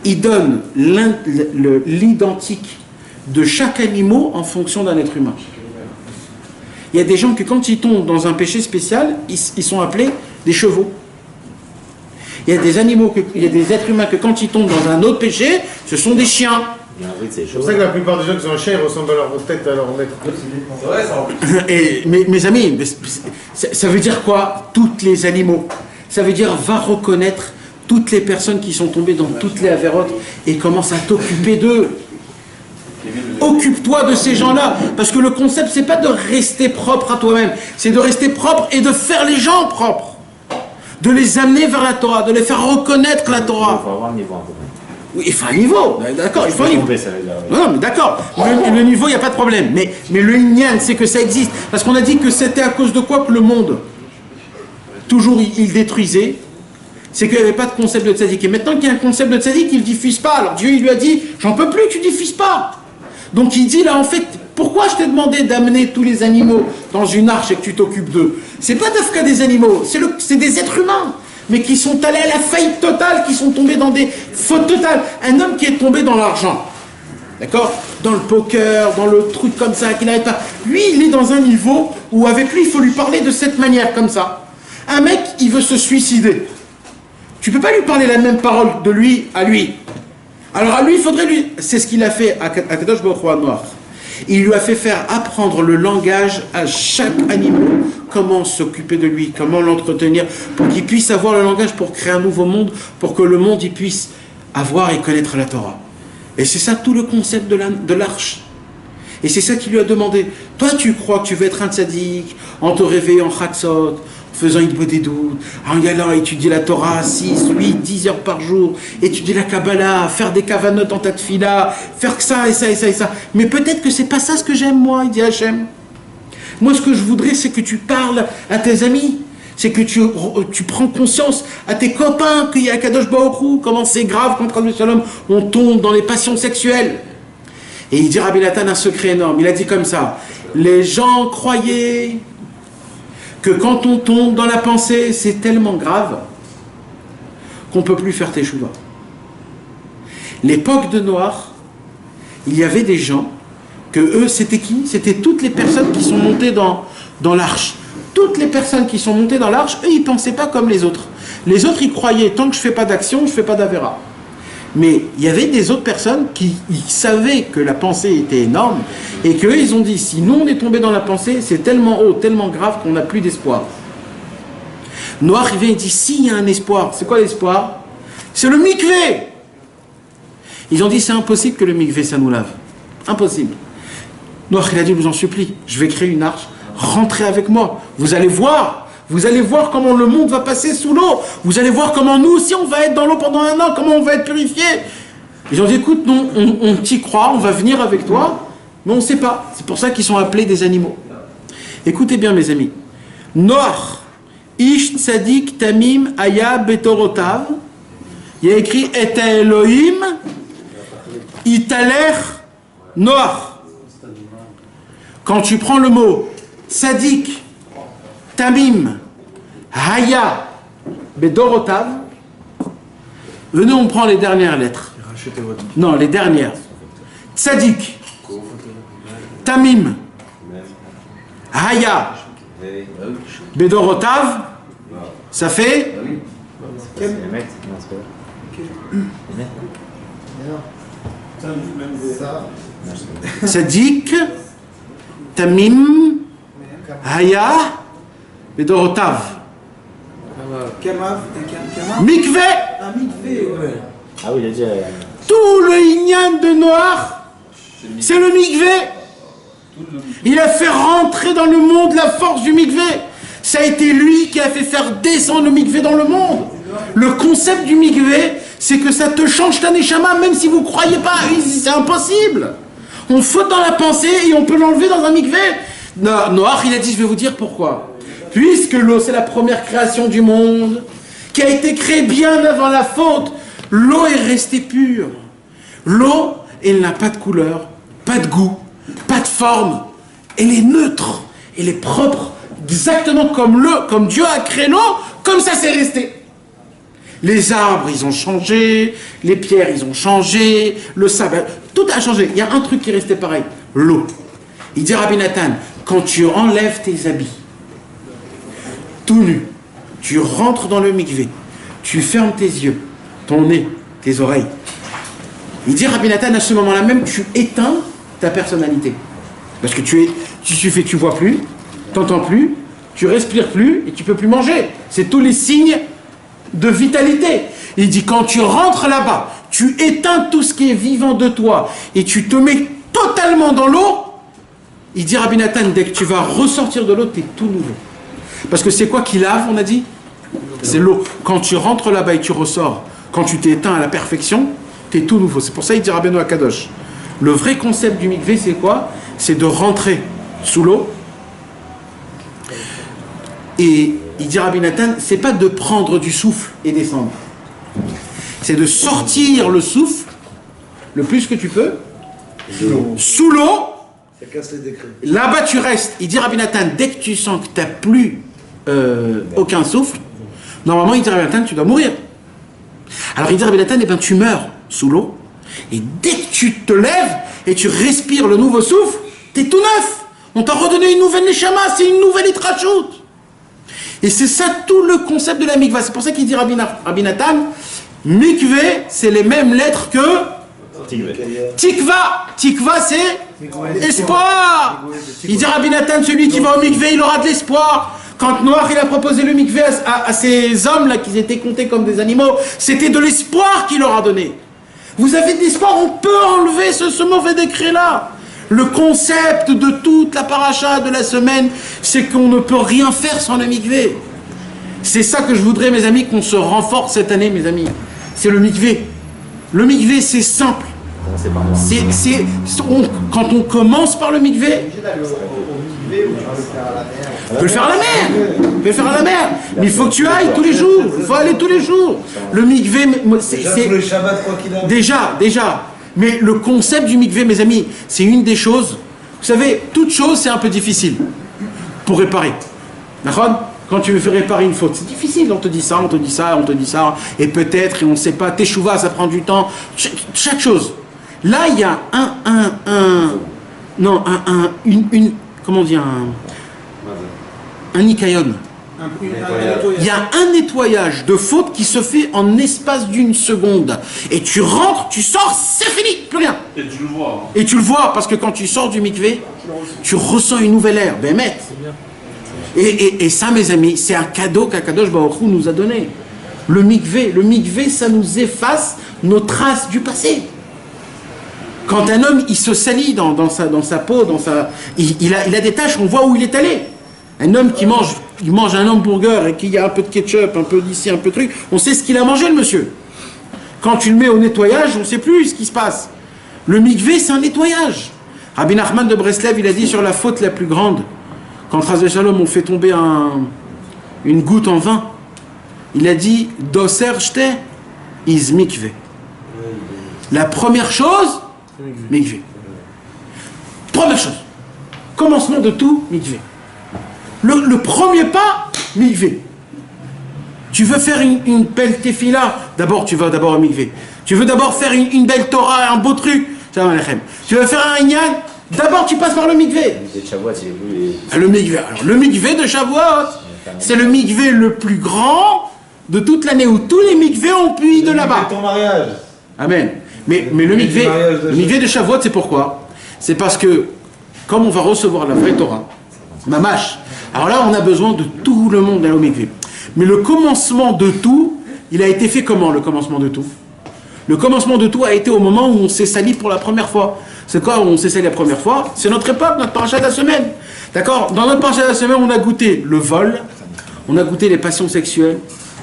Il donne l'identique de chaque animal en fonction d'un être humain. Il y a des gens que quand ils tombent dans un péché spécial, ils sont appelés des chevaux. Il y a des animaux, il y a des êtres humains que quand ils tombent dans un autre péché, ce sont des chiens. C'est pour ça que la plupart des gens qui ont un chien, ils ressemblent à leur tête, à leur maître. C'est vrai, ça en plus. Et mes amis, ça veut dire quoi? Tous les animaux. Ça veut dire va reconnaître toutes les personnes qui sont tombées dans toutes les avérotes et commence à t'occuper d'eux. Occupe-toi de ces gens-là, parce que le concept, c'est pas de rester propre à toi-même, c'est de rester propre et de faire les gens propres, de les amener vers la Torah, de les faire reconnaître la Torah. Il faut avoir un niveau un peu. Oui, il faut un niveau, d'accord, il faut un niveau. Non, mais d'accord, le niveau, il n'y a pas de problème, mais le Inyan, c'est que ça existe, parce qu'on a dit que c'était à cause de quoi que le monde, toujours il détruisait. C'est qu'il n'y avait pas de concept de tzaddik. Et maintenant qu'il y a un concept de tzaddik, il ne diffuse pas. Alors Dieu, il lui a dit, j'en peux plus, tu ne diffuses pas. Donc il dit là, en fait, pourquoi je t'ai demandé d'amener tous les animaux dans une arche et que tu t'occupes d'eux? C'est pas d'afka des animaux, c'est des êtres humains, mais qui sont allés à la faillite totale, qui sont tombés dans des fautes totales. Un homme qui est tombé dans l'argent, d'accord? Dans le poker, dans le truc comme ça, qui n'arrête pas. Lui, il est dans un niveau où avec lui, il faut lui parler de cette manière, comme ça. Un mec, il veut se suicider. Tu ne peux pas lui parler la même parole de lui à lui. Alors à lui, il faudrait lui... C'est ce qu'il a fait à Kadosh Baruch Hu Noir. Il lui a fait faire apprendre le langage à chaque animal, comment s'occuper de lui, comment l'entretenir, pour qu'il puisse avoir le langage pour créer un nouveau monde, pour que le monde il puisse avoir et connaître la Torah. Et c'est ça tout le concept de l'arche. Et c'est ça qu'il lui a demandé. Toi, tu crois que tu veux être un tzaddik en te réveillant en chatzot, faisant une des doutes, en allant étudier la Torah 6, 8, 10 heures par jour, étudier la Kabbalah, faire des kavanot en ta tefila, faire que ça et ça et ça et ça. Mais peut-être que c'est pas ça ce que j'aime moi, il dit Hachem. Moi ce que je voudrais c'est que tu parles à tes amis, c'est que tu prends conscience à tes copains qu'il y a Kadosh Baruch Hu, comment c'est grave quand on tombe dans les passions sexuelles. Et il dit Rabbi Nathan un secret énorme, il a dit comme ça, les gens croyaient que quand on tombe dans la pensée, c'est tellement grave qu'on ne peut plus faire teshuva. L'époque de Noach, il y avait des gens que eux, c'était qui? C'était toutes les personnes qui sont montées dans l'arche. Toutes les personnes qui sont montées dans l'arche, eux, ils ne pensaient pas comme les autres. Les autres, ils croyaient, tant que je ne fais pas d'action, je ne fais pas d'avéra. Mais il y avait des autres personnes qui savaient que la pensée était énorme et qu'eux, ils ont dit, si nous, on est tombé dans la pensée, c'est tellement haut, tellement grave qu'on n'a plus d'espoir. Noach, il vient et dit, s'il y a un espoir, c'est quoi l'espoir? C'est le mikvé. Ils ont dit, c'est impossible que le mikvé, ça nous lave. Impossible. Noach, il a dit, je vous en supplie, je vais créer une arche, rentrez avec moi, vous allez voir. Vous allez voir comment le monde va passer sous l'eau. Vous allez voir comment nous aussi on va être dans l'eau pendant un an, comment on va être purifié. Ils ont dit écoute, non, on t'y croit, on va venir avec toi, mais on ne sait pas. C'est pour ça qu'ils sont appelés des animaux. Écoutez bien mes amis. Noach, Ish Tzadik Tamim Aya Betorotav. Il y a écrit Et Elohim Italer Noach. Quand tu prends le mot Tzadik Tamim, Haya, Bedorotav. Venez, on prend les dernières lettres. Non, les dernières. Tzadik, Tamim, Haya, Bedorotav. Ça fait Tzadik, Tamim, Haya, Bedorotav. Mikvé. Ah oui, il a dit. Tout le Inyan de Noach, c'est le mikvé. Il a fait rentrer dans le monde la force du mikvé. Ça a été lui qui a fait faire descendre le mikvé dans le monde. Le concept du mikvé, c'est que ça te change ta neshama, même si vous ne croyez pas. C'est impossible. On faute dans la pensée et on peut l'enlever dans un mikvé. Noach, il a dit, je vais vous dire pourquoi. Puisque l'eau, c'est la première création du monde, qui a été créée bien avant la faute, l'eau est restée pure. L'eau, elle n'a pas de couleur, pas de goût, pas de forme. Elle est neutre, elle est propre, exactement comme Dieu a créé l'eau, comme ça c'est resté. Les arbres, ils ont changé, les pierres, ils ont changé, le sable, tout a changé. Il y a un truc qui est resté pareil, l'eau. Il dit Rabbi Nathan, quand tu enlèves tes habits, tout nu, tu rentres dans le mikvé, tu fermes tes yeux, ton nez, tes oreilles. Il dit Rabbi Nathan, à ce moment-là même, tu éteins ta personnalité. Parce que tu vois plus, tu n'entends plus, tu respires plus et tu peux plus manger. C'est tous les signes de vitalité. Il dit quand tu rentres là-bas, tu éteins tout ce qui est vivant de toi et tu te mets totalement dans l'eau. Il dit Rabbi Nathan, dès que tu vas ressortir de l'eau, tu es tout nouveau. Parce que c'est quoi qui lave, on a dit? C'est l'eau. Quand tu rentres là-bas et tu ressors, quand tu t'es éteint à la perfection, tu es tout nouveau. C'est pour ça qu'il dit Rabbeinu Akadosh. Le vrai concept du mikvé, c'est quoi? C'est de rentrer sous l'eau. Et il dit Rabbi Nathan, c'est pas de prendre du souffle et descendre. C'est de sortir le souffle le plus que tu peux sous l'eau. Là-bas tu restes. Il dit Rabbi Nathan, dès que tu sens que tu n'as plus aucun souffle, normalement il dit Rabbi Nathan, tu dois mourir. Alors il dit Rabbi Nathan, eh ben, tu meurs sous l'eau. Et dès que tu te lèves et tu respires le nouveau souffle, t'es tout neuf. On t'a redonné une nouvelle neshama, c'est une nouvelle itrachut. Et c'est ça tout le concept de la mikva. C'est pour ça qu'il dit Rabbi Nathan, mikvé, c'est les mêmes lettres que tikva. Tikva, c'est espoir. Il dit Rabbi Nathan, celui qui va au mikvé, il aura de l'espoir. Quand Noach il a proposé le mikvé à ces hommes-là qui étaient comptés comme des animaux, c'était de l'espoir qu'il leur a donné. Vous avez de l'espoir, on peut enlever ce mauvais décret-là. Le concept de toute la paracha de la semaine, c'est qu'on ne peut rien faire sans le mikvé. C'est ça que je voudrais, mes amis, qu'on se renforce cette année, mes amis. C'est le mikvé. Le mikvé, c'est simple. Quand on commence par le mikvé, on peut le faire à la mer. On peut le faire à la mer. Mais il faut que tu ailles tous les jours. Il faut aller tous les jours. Le mikvé, c'est déjà. Mais le concept du mikvé, mes amis, c'est une des choses. Vous savez, toute chose, c'est un peu difficile pour réparer. D'accord ? Quand tu veux faire réparer une faute, c'est difficile. On te dit ça, on te dit ça, on te dit ça. Et peut-être, et on ne sait pas, teshuva, ça prend du temps. Chaque chose. Là, il y a comment on dit, un nikayon. Il y a un nettoyage de faute qui se fait en espace d'une seconde. Et tu rentres, tu sors, c'est fini, plus rien. Et tu le vois. Et tu le vois, parce que quand tu sors du mikvé, tu ressens une nouvelle ère. Ben, mec. Et ça, mes amis, c'est un cadeau qu'Akadosh Baruch Hu nous a donné. Le mikvé, ça nous efface nos traces du passé. Quand un homme, il se salit dans sa peau, il a des taches, on voit où il est allé. Un homme qui mange un hamburger et qu'il y a un peu de ketchup, un peu d'ici, un peu de truc, on sait ce qu'il a mangé, le monsieur. Quand tu le mets au nettoyage, on ne sait plus ce qui se passe. Le mikvé, c'est un nettoyage. Rabbi Nachman de Breslev, il a dit sur la faute la plus grande, quand Chazé Shalom, on fait tomber une goutte en vin, il a dit « Doser shte is mikvé ». La première chose, mikvé. Première chose. Commencement de tout, mikvé. Le premier pas, mikvé. Tu veux faire une belle tefila, d'abord tu vas d'abord au mikvé. Tu veux d'abord faire une belle Torah, un beau truc, tu veux faire un inyan, d'abord tu passes par le mikvé. Le mikvé. Alors le mikvé de Shavuot, c'est le mikvé le plus grand de toute l'année où tous les mikvés ont pu de là-bas. Ton mariage. Amen. Mais le mikvé de Shavuot, c'est pourquoi? C'est parce que, comme on va recevoir la vraie Torah, mamash, alors là, on a besoin de tout le monde d'aller au mikvé. Mais le commencement de tout, il a été fait comment, le commencement de tout? Le commencement de tout a été au moment où on s'est sali pour la première fois. Vous C'est quoi on s'est essayé la première fois? C'est notre époque, notre paracha de la semaine. D'accord? Dans notre paracha de la semaine, on a goûté le vol, on a goûté les passions sexuelles,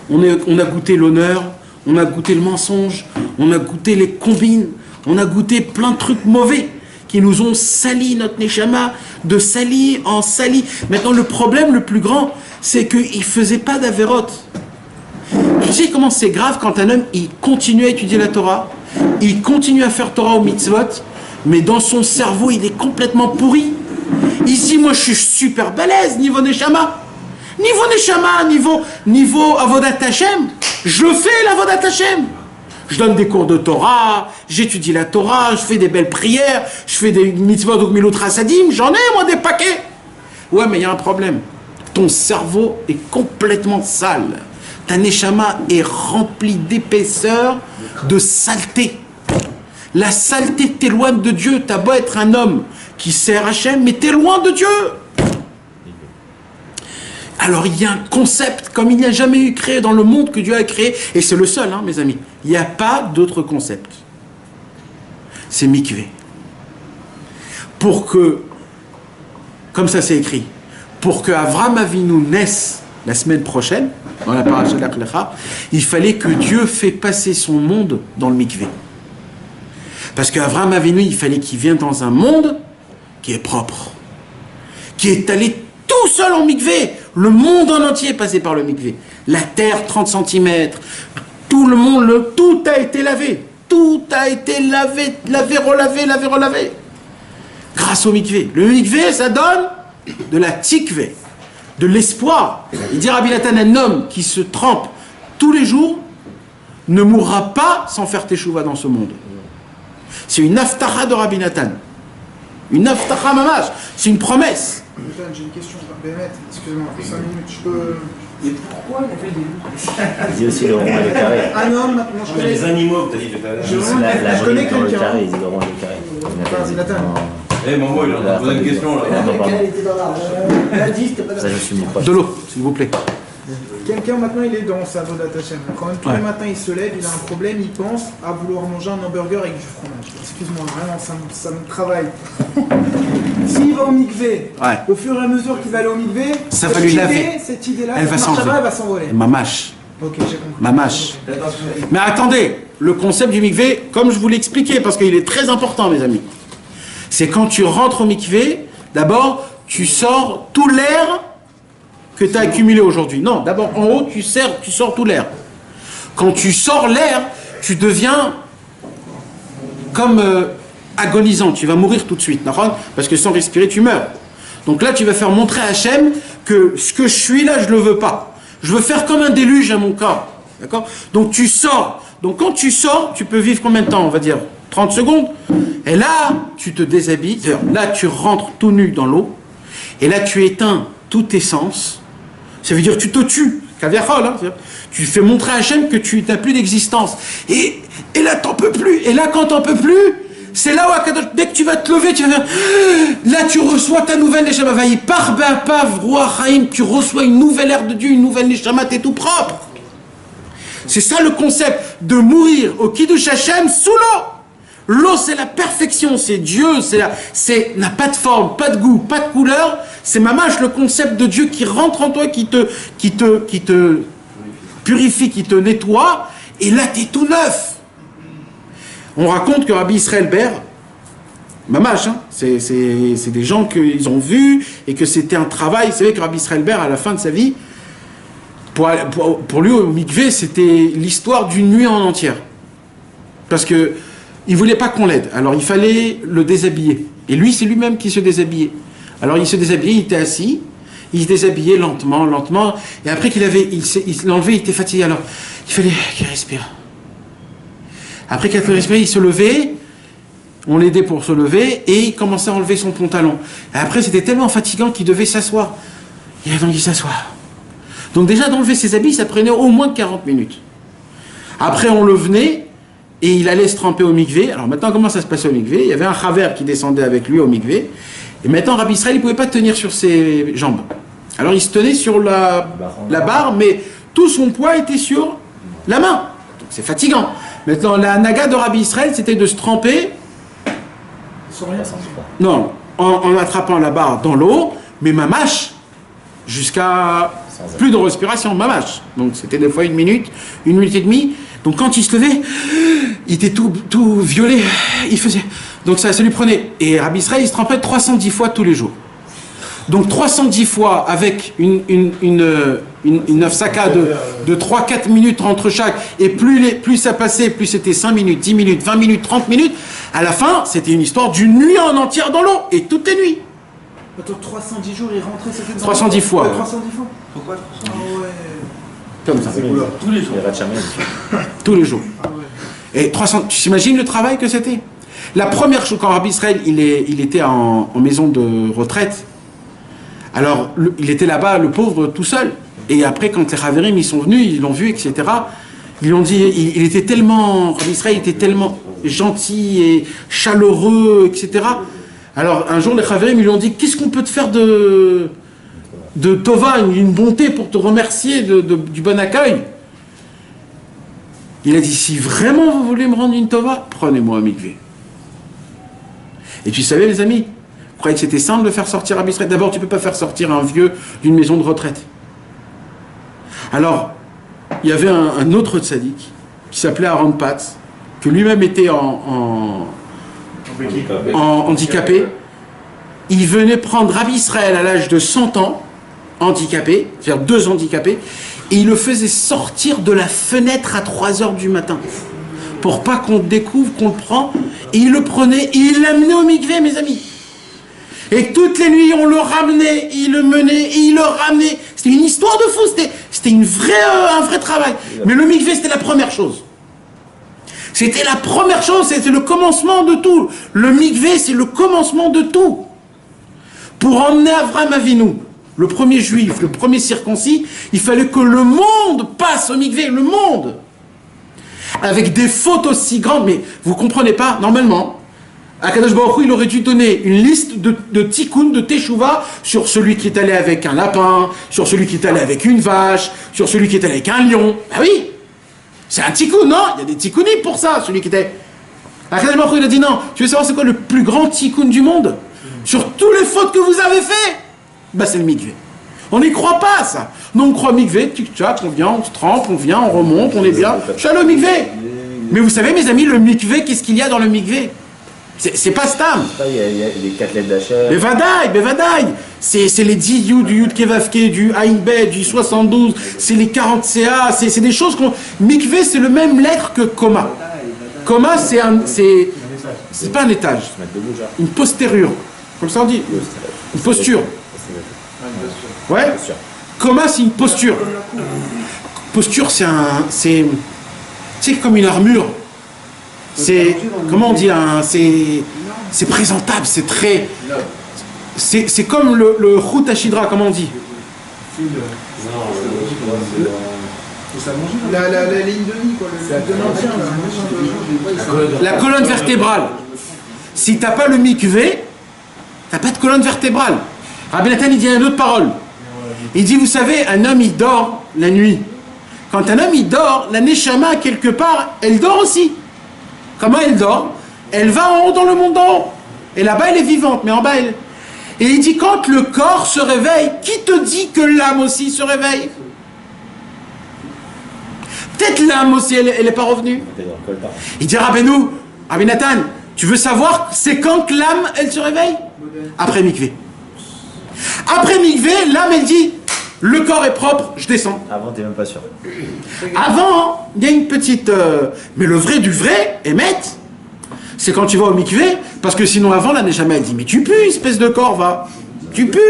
on a goûté l'honneur, on a goûté le mensonge, on a goûté les combines, on a goûté plein de trucs mauvais qui nous ont sali notre neshama, de sali en sali. Maintenant, le problème le plus grand, c'est qu'il ne faisait pas d'avérote. Tu sais comment c'est grave quand un homme, il continue à étudier la Torah, il continue à faire Torah au mitzvot, mais dans son cerveau, il est complètement pourri. Ici, moi, je suis super balèze, niveau neshama. Niveau neshama, niveau avodat Hashem, je fais l'avodat Hashem. Je donne des cours de Torah, j'étudie la Torah, je fais des belles prières, je fais des mitzvot ou gmilut chassadim, j'en ai, moi, des paquets. Ouais, mais il y a un problème. Ton cerveau est complètement sale. Ta neshama est remplie d'épaisseur, de saleté. La saleté t'éloigne de Dieu. T'as beau être un homme qui sert Hachem, mais t'es loin de Dieu. Alors il y a un concept comme il n'y a jamais eu créé dans le monde que Dieu a créé, et c'est le seul, hein, mes amis. Il n'y a pas d'autre concept. C'est mikvé. Pour que, comme ça c'est écrit, pour que Avraham Avinu naisse la semaine prochaine, dans la paracha de Lech Lecha, il fallait que Dieu fait passer son monde dans le mikvé. Parce qu'Avraham Avinu, il fallait qu'il vienne dans un monde qui est propre, qui est allé tout seul en mikvé. Le monde en entier est passé par le mikvé. La terre, 30 cm, tout le monde, tout a été lavé. Tout a été lavé, relavé. Grâce au mikvé. Le mikvé, ça donne de la tikvé, de l'espoir. Il dit Rabbi Nathan, un homme qui se trempe tous les jours ne mourra pas sans faire teshuva dans ce monde. C'est une aftacha de Rabbi Nathan. Une aftacha mamash. C'est une promesse. J'ai une question, Bémet, excusez-moi, 5 minutes, je peux... Et pourquoi on fait des... Il dit aussi le rond et le carré. Un homme, maintenant je connais... Les animaux que t'as dit tout à l'heure. Je connais dans le quelqu'un. carré, il dit le rond et le carré. Vas-y, Nathan. Eh, maman, il est en train de poser une question là. Pardon. était dans l'argent. Ça, je suis mis proche. De l'eau, s'il vous plaît. Quelqu'un maintenant il est dans sa vodat Hashem. Quand même tous les matins il se lève, il a un problème, il pense à vouloir manger un hamburger avec du fromage. Excuse-moi, vraiment ça me travaille. S'il va au mikvé, au fur et à mesure qu'il va aller au mikvé, ça va lui laver. Cette idée-là, elle va s'enlever. Elle va s'envoler. Mamash. Ok, j'ai compris. Mamash. Mais attendez, le concept du mikvé, comme je vous l'ai expliqué, parce qu'il est très important, mes amis, c'est quand tu rentres au mikvé, d'abord, tu sors tout l'air que tu as accumulé aujourd'hui. Non, d'abord, en haut, tu sors tout l'air. Quand tu sors l'air, tu deviens comme agonisant. Tu vas mourir tout de suite, parce que sans respirer, tu meurs. Donc là, tu vas faire montrer à Hachem que ce que je suis là, je ne le veux pas. Je veux faire comme un déluge à mon corps. D'accord ? Donc tu sors. Donc quand tu sors, tu peux vivre combien de temps ? On va dire 30 secondes. Et là, tu te déshabilles. Là, tu rentres tout nu dans l'eau. Et là, tu éteins tous tes sens. Ça veut dire que tu te tues. Kaviachol, hein. Tu fais montrer à Hachem que tu n'as plus d'existence. Et là, t'en peux plus. Et là, quand t'en peux plus, c'est là où dès que tu vas te lever, tu vas faire... Là, tu reçois ta nouvelle Neshama. Vaï, par Be'apav, Roi Chaim, tu reçois une nouvelle ère de Dieu, une nouvelle Neshama, t'es tout propre. C'est ça le concept de mourir au Kiddush Hachem sous l'eau. L'eau, c'est la perfection, c'est Dieu, n'a pas de forme, pas de goût, pas de couleur. C'est mamash le concept de Dieu qui rentre en toi, qui te purifie, qui te nettoie. Et là, t'es tout neuf. On raconte que Rabbi Israël Ber, mamash, hein, c'est des gens qu'ils ont vus et que c'était un travail. C'est vrai que Rabbi Israël Ber, à la fin de sa vie, pour lui, au mikvé, c'était l'histoire d'une nuit en entière. Parce que il voulait pas qu'on l'aide, alors il fallait le déshabiller. Et lui, c'est lui-même qui se déshabillait. Alors il se déshabillait, il était assis, il se déshabillait lentement, et après qu'il l'enlevait, il était fatigué, alors il fallait qu'il respire. Après qu'il respirait, il se levait, on l'aidait pour se lever, et il commençait à enlever son pantalon. Et après, c'était tellement fatigant qu'il devait s'asseoir. Et donc il s'assoit. Donc déjà, d'enlever ses habits, ça prenait au moins 40 minutes. Après, on le venait, et il allait se tremper au mikvé. Alors maintenant, comment ça se passait au mikvé ? Il y avait un chaver qui descendait avec lui au mikvé. Et maintenant, Rabbi Israël, il ne pouvait pas tenir sur ses jambes. Alors il se tenait sur la barre, mais tout son poids était sur la main. Donc c'est fatigant. Maintenant, la naga de Rabbi Israël, c'était de se tremper Sans rien. Non, en attrapant la barre dans l'eau, mais mamache, jusqu'à plus de respiration, mamache. Donc c'était des fois 1 minute et demie. Donc quand il se levait, il était tout violet, il faisait... Donc ça lui prenait... Et Rabbi Israël, il se trempait 310 fois tous les jours. Donc 310 fois avec une afsaka de 3-4 minutes entre chaque, et plus ça passait, plus c'était 5 minutes, 10 minutes, 20 minutes, 30 minutes, à la fin, c'était une histoire d'une nuit en entière dans l'eau, et toutes les nuits. Attends, 310 jours, il rentrait, c'était dans 310 fois. Ouais, 310 fois. Pourquoi Ah ouais. Comme ça. Tous les jours. Tous les jours. Et 300, tu t'imagines le travail que c'était? La première chose, quand Rabbi Israël, il était en maison de retraite, alors il était là-bas, le pauvre, tout seul. Et après, quand les Chaverim, ils sont venus, ils l'ont vu, etc., ils lui ont dit, il était tellement, Rabbi Israël était tellement gentil et chaleureux, etc. Alors, un jour, les Chaverim, ils lui ont dit, qu'est-ce qu'on peut te faire de Tova, une bonté pour te remercier du bon accueil? Il a dit, si vraiment vous voulez me rendre une Tova, prenez-moi un mikvé. Et tu savais, les amis, vous croyez que c'était simple de faire sortir Rabbi Israël? D'abord, tu ne peux pas faire sortir un vieux d'une maison de retraite. Alors, il y avait un autre tzaddik qui s'appelait Aaron Patz, que lui-même était handicapé. Il venait prendre Rabbi Israël à l'âge de 100 ans, handicapé, c'est-à-dire 2 handicapés, et il le faisait sortir de la fenêtre à 3 heures du matin, pour pas qu'on découvre qu'on le prend, et il le prenait, et il l'amenait au mikvé, mes amis. Et toutes les nuits, on le ramenait, il le menait, et il le ramenait. C'était une histoire de fou, c'était un vrai travail. Mais le mikvé, c'était la première chose. C'était la première chose, c'était le commencement de tout. Le mikvé, c'est le commencement de tout. Pour emmener Avraham Avinu, le premier juif, le premier circoncis, il fallait que le monde passe au mikvé, le monde. Avec des fautes aussi grandes, mais vous comprenez pas, normalement, Akadosh Baruch Hu, il aurait dû donner une liste de tikkun, de teshuva, sur celui qui est allé avec un lapin, sur celui qui est allé avec une vache, sur celui qui est allé avec un lion. Ah oui, c'est un tikkun, non? Il y a des tikkunim pour ça, celui qui était... Akadosh Baruch Hu, il a dit non, tu veux savoir c'est quoi le plus grand tikkun du monde? Sur tous les fautes que vous avez fait, bah c'est le mikvé. On n'y croit pas, ça. Nous, on croit mikvé, tic-tac, on vient, on se trempe, on vient, on remonte, on est bien. Shalom mikvé. Mais vous savez, mes amis, le mikvé, qu'est-ce qu'il y a dans le mikvé? C'est pas stam. Il y a les 4 lettres d'Hachem. Bevadaï. C'est les 10 Yud, du Yud Kevavke, du Aïn Bet, du 72, c'est les 40 CA, c'est des choses qu'on... Mikvé, c'est le même lettre que Koma. Koma, c'est pas un étage, une postérure. Comme ça on dit. Une posture. Ouais. Koma, c'est une posture. Posture, c'est comme une armure. C'est, comment on dit, c'est présentable, c'est très... C'est comme le Chut Hashidra, comment on dit? La ligne de nid, quoi. La colonne vertébrale. Si t'as pas le mikvé, t'as pas de colonne vertébrale. Rabbi Nathan, il dit une autre parole. Il dit, vous savez, un homme, il dort la nuit. Quand un homme, il dort, la neshama, quelque part, elle dort aussi. Comment elle dort? Elle va en haut dans le monde d'en haut. Et là-bas, elle est vivante, mais en bas, elle... Et il dit, quand le corps se réveille, qui te dit que l'âme aussi se réveille? Peut-être l'âme aussi, elle n'est pas revenue. Il dit, Rabbi Nathan, tu veux savoir, c'est quand l'âme, elle se réveille? Après mikvé. Après mikvé, l'âme, elle dit, le corps est propre, je descends. Avant, t'es même pas sûr. Avant, il y a une petite... mais le vrai du vrai, Emet, c'est quand tu vas au mikvé, parce que sinon avant, là, n'est jamais dit, mais tu pues, espèce de corps, va. Tu pues.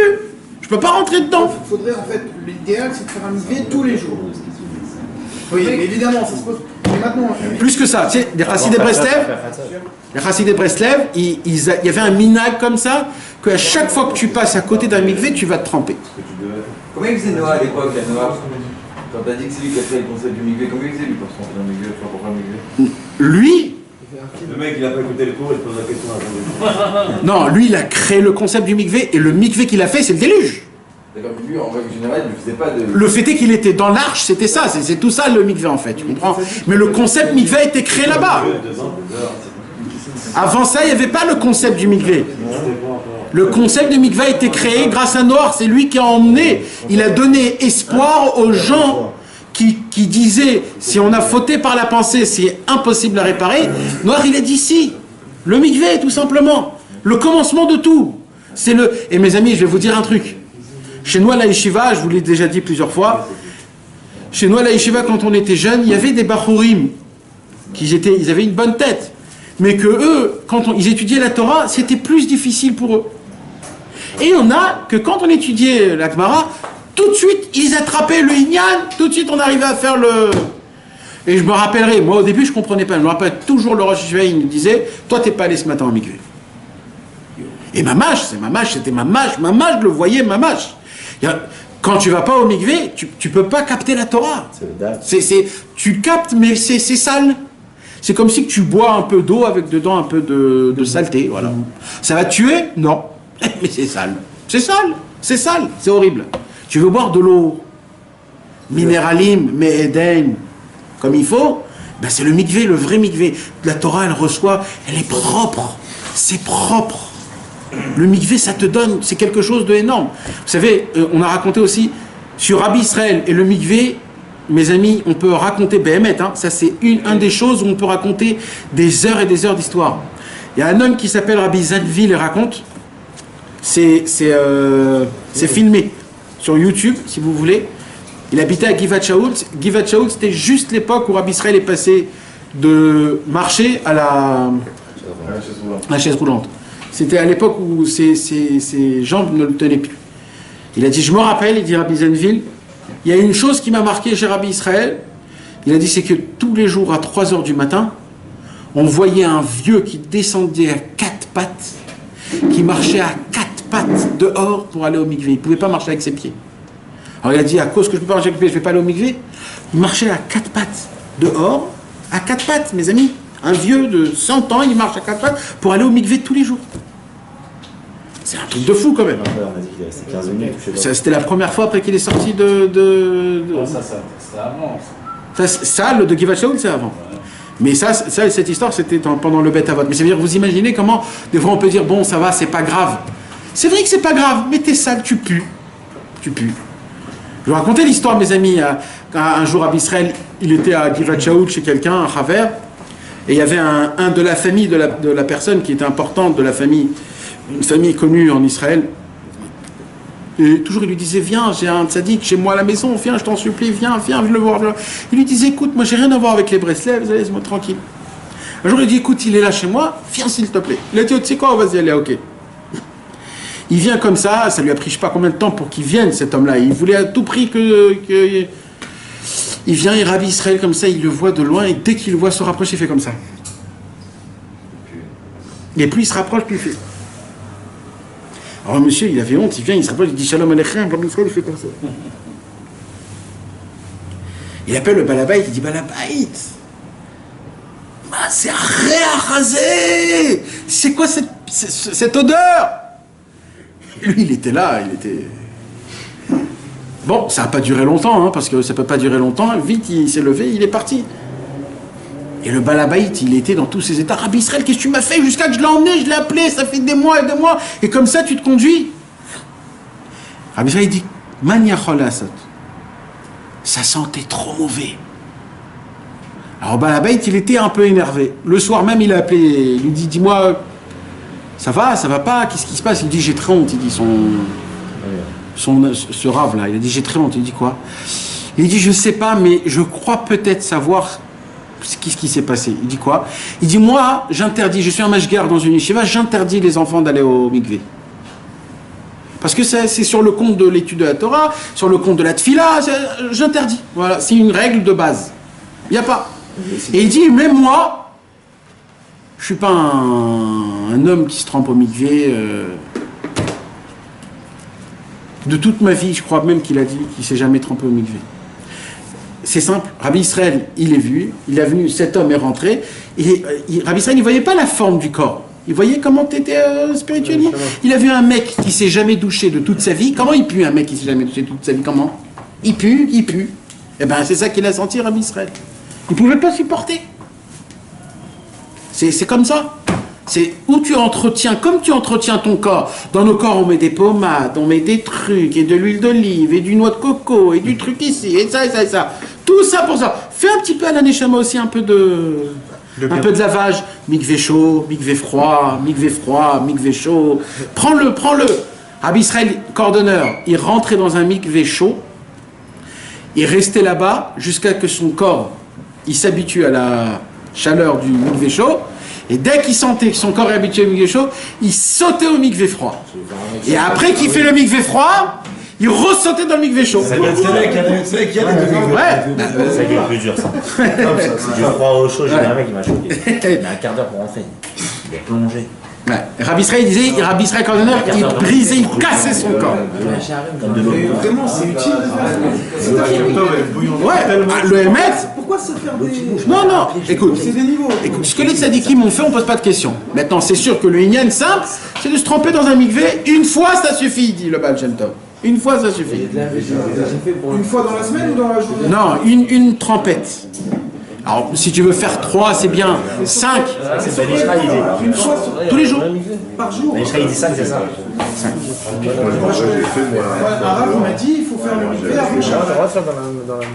Je peux pas rentrer dedans. Il faudrait, en fait, l'idéal, c'est de faire un mikvé tous les jours. Oui, mais évidemment, ça se pose... Mais maintenant... Plus que ça, tu sais, les Chassidés de Breslev, il y avait un minag comme ça, qu'à chaque fois que tu passes à côté d'un mikvé, tu vas te tremper. Comment il faisait Noah à l'époque, la Noah? Quand t'as dit que c'est lui qui a fait le concept du mikvé, comment il faisait lui pour se tromper dans le mikvé, pour faire le mikvé? Lui, Le mec, il a pas écouté le cours, il pose la question à la non, lui, il a créé le concept du mikvé, et le mikvé qu'il a fait, c'est le déluge. D'accord, mais lui, en règle générale, il ne faisait pas de... Le fait est qu'il était dans l'arche, c'était ça, c'est tout ça le mikvé en fait, tu comprends? Mais le concept mikvé a été créé là-bas. Avant ça, il n'y avait pas le concept du mikvé. Le concept du mikvé a été créé grâce à Noir. C'est lui qui a emmené. Il a donné espoir aux gens qui disaient, si on a fauté par la pensée, c'est impossible à réparer. Noir, il a dit si. Le mikvé, tout simplement. Le commencement de tout. Et mes amis, je vais vous dire un truc. Chez nous à la yeshiva, je vous l'ai déjà dit plusieurs fois, chez nous à la yeshiva, quand on était jeunes, il y avait des bachurim, ils avaient une bonne tête, mais que eux, quand ils étudiaient la Torah, c'était plus difficile pour eux. Et il y en a que quand on étudiait la Gemara, tout de suite, ils attrapaient le Inyan, tout de suite on arrivait à faire le... Et je me rappellerai, moi au début je ne comprenais pas, je me rappelle toujours le Rosh Hashanah, il me disait, toi t'es pas allé ce matin en mikvé. Et Mamash, c'était Mamash, je le voyais, Mamash. Quand tu vas pas au mikvé, tu peux pas capter la Torah. Tu le captes, mais c'est sale. C'est comme si tu bois un peu d'eau avec dedans un peu de saleté, voilà. Ça va te tuer? Non. Mais c'est sale. C'est horrible. Tu veux boire de l'eau minéralime, mais Eden, comme il faut, ben c'est le mikvé, le vrai mikvé. La Torah, elle reçoit, elle est propre. C'est propre. Le mikvé, ça te donne, c'est quelque chose d'énorme. Vous savez, on a raconté aussi sur Rabbi Israël et le mikvé, mes amis, on peut raconter Béhémet, ça c'est une des choses où on peut raconter des heures et des heures d'histoire. Il y a un homme qui s'appelle Rabbi Zadvil et raconte, c'est filmé sur YouTube, si vous voulez. Il habitait à Givat Shaul. Givat Shaul, c'était juste l'époque où Rabbi Israël est passé de marcher à la chaise roulante. C'était à l'époque où ses jambes ne le tenaient plus. Il a dit, je me rappelle, il dit Rabbi Zenville, il y a une chose qui m'a marqué chez Rabbi Israël. Il a dit, c'est que tous les jours à 3 h du matin, on voyait un vieux qui descendait à 4 pattes, qui marchait à 4 pattes dehors pour aller au mikvé. Il ne pouvait pas marcher avec ses pieds. Alors il a dit, à cause que je ne peux pas marcher avec mes pieds, je ne vais pas aller au mikvé. Il marchait à 4 pattes dehors, à 4 pattes, mes amis. Un vieux de 100 ans, il marche à 4 pattes pour aller au mikvé tous les jours. C'est un truc de fou quand même. On a dit qu'il restait 15 minutes. C'était la première fois après qu'il est sorti de... C'était avant. Ça, le de Givat Shaul, c'est avant. Ouais. Mais ça, cette histoire, c'était pendant le Beth Avot. Mais ça veut dire, vous imaginez comment, des fois on peut dire, bon, ça va, c'est pas grave. C'est vrai que c'est pas grave, mais t'es sale, tu pues. Tu pues. Je vais raconter l'histoire, mes amis. Un jour, à Israël, il était à Givat Shaul chez quelqu'un, un Chaver, et il y avait un de la famille de la personne qui était importante de la famille, une famille connue en Israël. Et toujours il lui disait, viens, j'ai un tzaddik chez moi à la maison, viens, je t'en supplie, viens, viens le voir. Il lui disait, écoute, moi j'ai rien à voir avec les Breslev, laisse-moi tranquille. Un jour il dit, écoute, il est là chez moi, viens s'il te plaît. Il a dit, tu sais quoi, vas-y, allez, ok. Il vient comme ça lui a pris je sais pas combien de temps pour qu'il vienne cet homme-là. Il voulait à tout prix que... Il vient, il Rabbi Israël comme ça, il le voit de loin, et dès qu'il le voit se rapprocher, il fait comme ça. Et plus il se rapproche, plus il fait... Alors monsieur, il avait honte, il vient, il se rapproche, il dit Shalom Aleichem, Rabbi Israël, il fait comme ça. Il appelle le Balabait, il dit Balabait, c'est Réachazé, c'est quoi cette odeur? Et lui, il était là, il était... Bon, ça n'a pas duré longtemps, parce que ça ne peut pas durer longtemps, vite il s'est levé, il est parti. Et le Balabait, il était dans tous ses états. Rabbi Israël, qu'est-ce que tu m'as fait? Jusqu'à que je l'ai emmené, je l'ai appelé, ça fait des mois et des mois. Et comme ça, tu te conduis. Rabbi Israël, il dit, Mania Cholasot. Ça sentait trop mauvais. Alors Balabait, il était un peu énervé. Le soir même, il a appelé, il lui dit, dis-moi, ça va pas, qu'est-ce qui se passe? Il dit, j'ai très honte. Il dit, ce rave là, il a dit, j'ai très honte. Il dit quoi? Il dit, je sais pas, mais je crois peut-être savoir... Qu'est-ce qui s'est passé? Il dit quoi? Il dit, moi, j'interdis, je suis un mashgar dans une yeshiva, j'interdis les enfants d'aller au mikvé. Parce que c'est sur le compte de l'étude de la Torah, sur le compte de la tfila, j'interdis. Voilà, c'est une règle de base. Il n'y a pas. Et il dit, même moi, je ne suis pas un homme qui se trempe au mikvé. De toute ma vie, je crois même qu'il a dit qu'il ne s'est jamais trempé au mikvé. C'est simple, Rabbi Israël, il est venu, cet homme est rentré, et Rabbi Israël, il ne voyait pas la forme du corps, il voyait comment tu étais spirituellement. Il a vu un mec qui ne s'est jamais douché de toute sa vie. Comment il pue un mec qui ne s'est jamais douché de toute sa vie? Comment? Il pue. Et bien c'est ça qu'il a senti, Rabbi Israël. Il ne pouvait pas supporter. C'est comme ça. C'est où tu entretiens, comme tu entretiens ton corps. Dans nos corps, on met des pommades, on met des trucs, et de l'huile d'olive, et du noix de coco, et du truc ici, et ça, et ça, et ça. Tout ça pour ça. Fais un petit peu à la Neshama aussi, un peu de lavage. Mikvé chaud, mikvé froid, mikvé chaud. Prends-le. Rabbi Israël, cordonneur, il rentrait dans un mikvé chaud, il restait là-bas jusqu'à que son corps, il s'habitue à la chaleur du mikvé chaud. Et dès qu'il sentait que son corps est habitué au mikvé chaud, il sautait au mikvé froid. Et après qu'il fait le mikvé froid, il ressautait dans le mikvé chaud. C'est vrai qu'il y a des Ouais. Ça qui est plus dur, ça. C'est du froid au chaud, j'ai un mec qui m'a choqué. Il a un quart d'heure pour rentrer. Il est plongé. Ouais. Rabbi Israël disait, Rabbi Israël cordonneur, il brisait, il cassait son corps. Mais vraiment, c'est utile de faire Ouais, le Hémet. Pourquoi se faire des. Non, écoute. C'est des niveaux. Écoute, ce que les tzadikim ont fait, on pose pas de questions. Maintenant, c'est sûr que le Inyan simple, c'est de se tremper dans un mikvé. Une fois, ça suffit, dit le Baal Shem Tov. Une fois, ça suffit. Une fois dans la semaine ou dans la journée? Non, une trempette. Alors, si tu veux faire 3, c'est bien. 5. C'est Ben Ishra, il dit. Une fois Tous les jours. par jour. Ben Ishra, il dit 5, c'est ça. Arabe m'a dit il faut faire le mikvé avant Shabbat.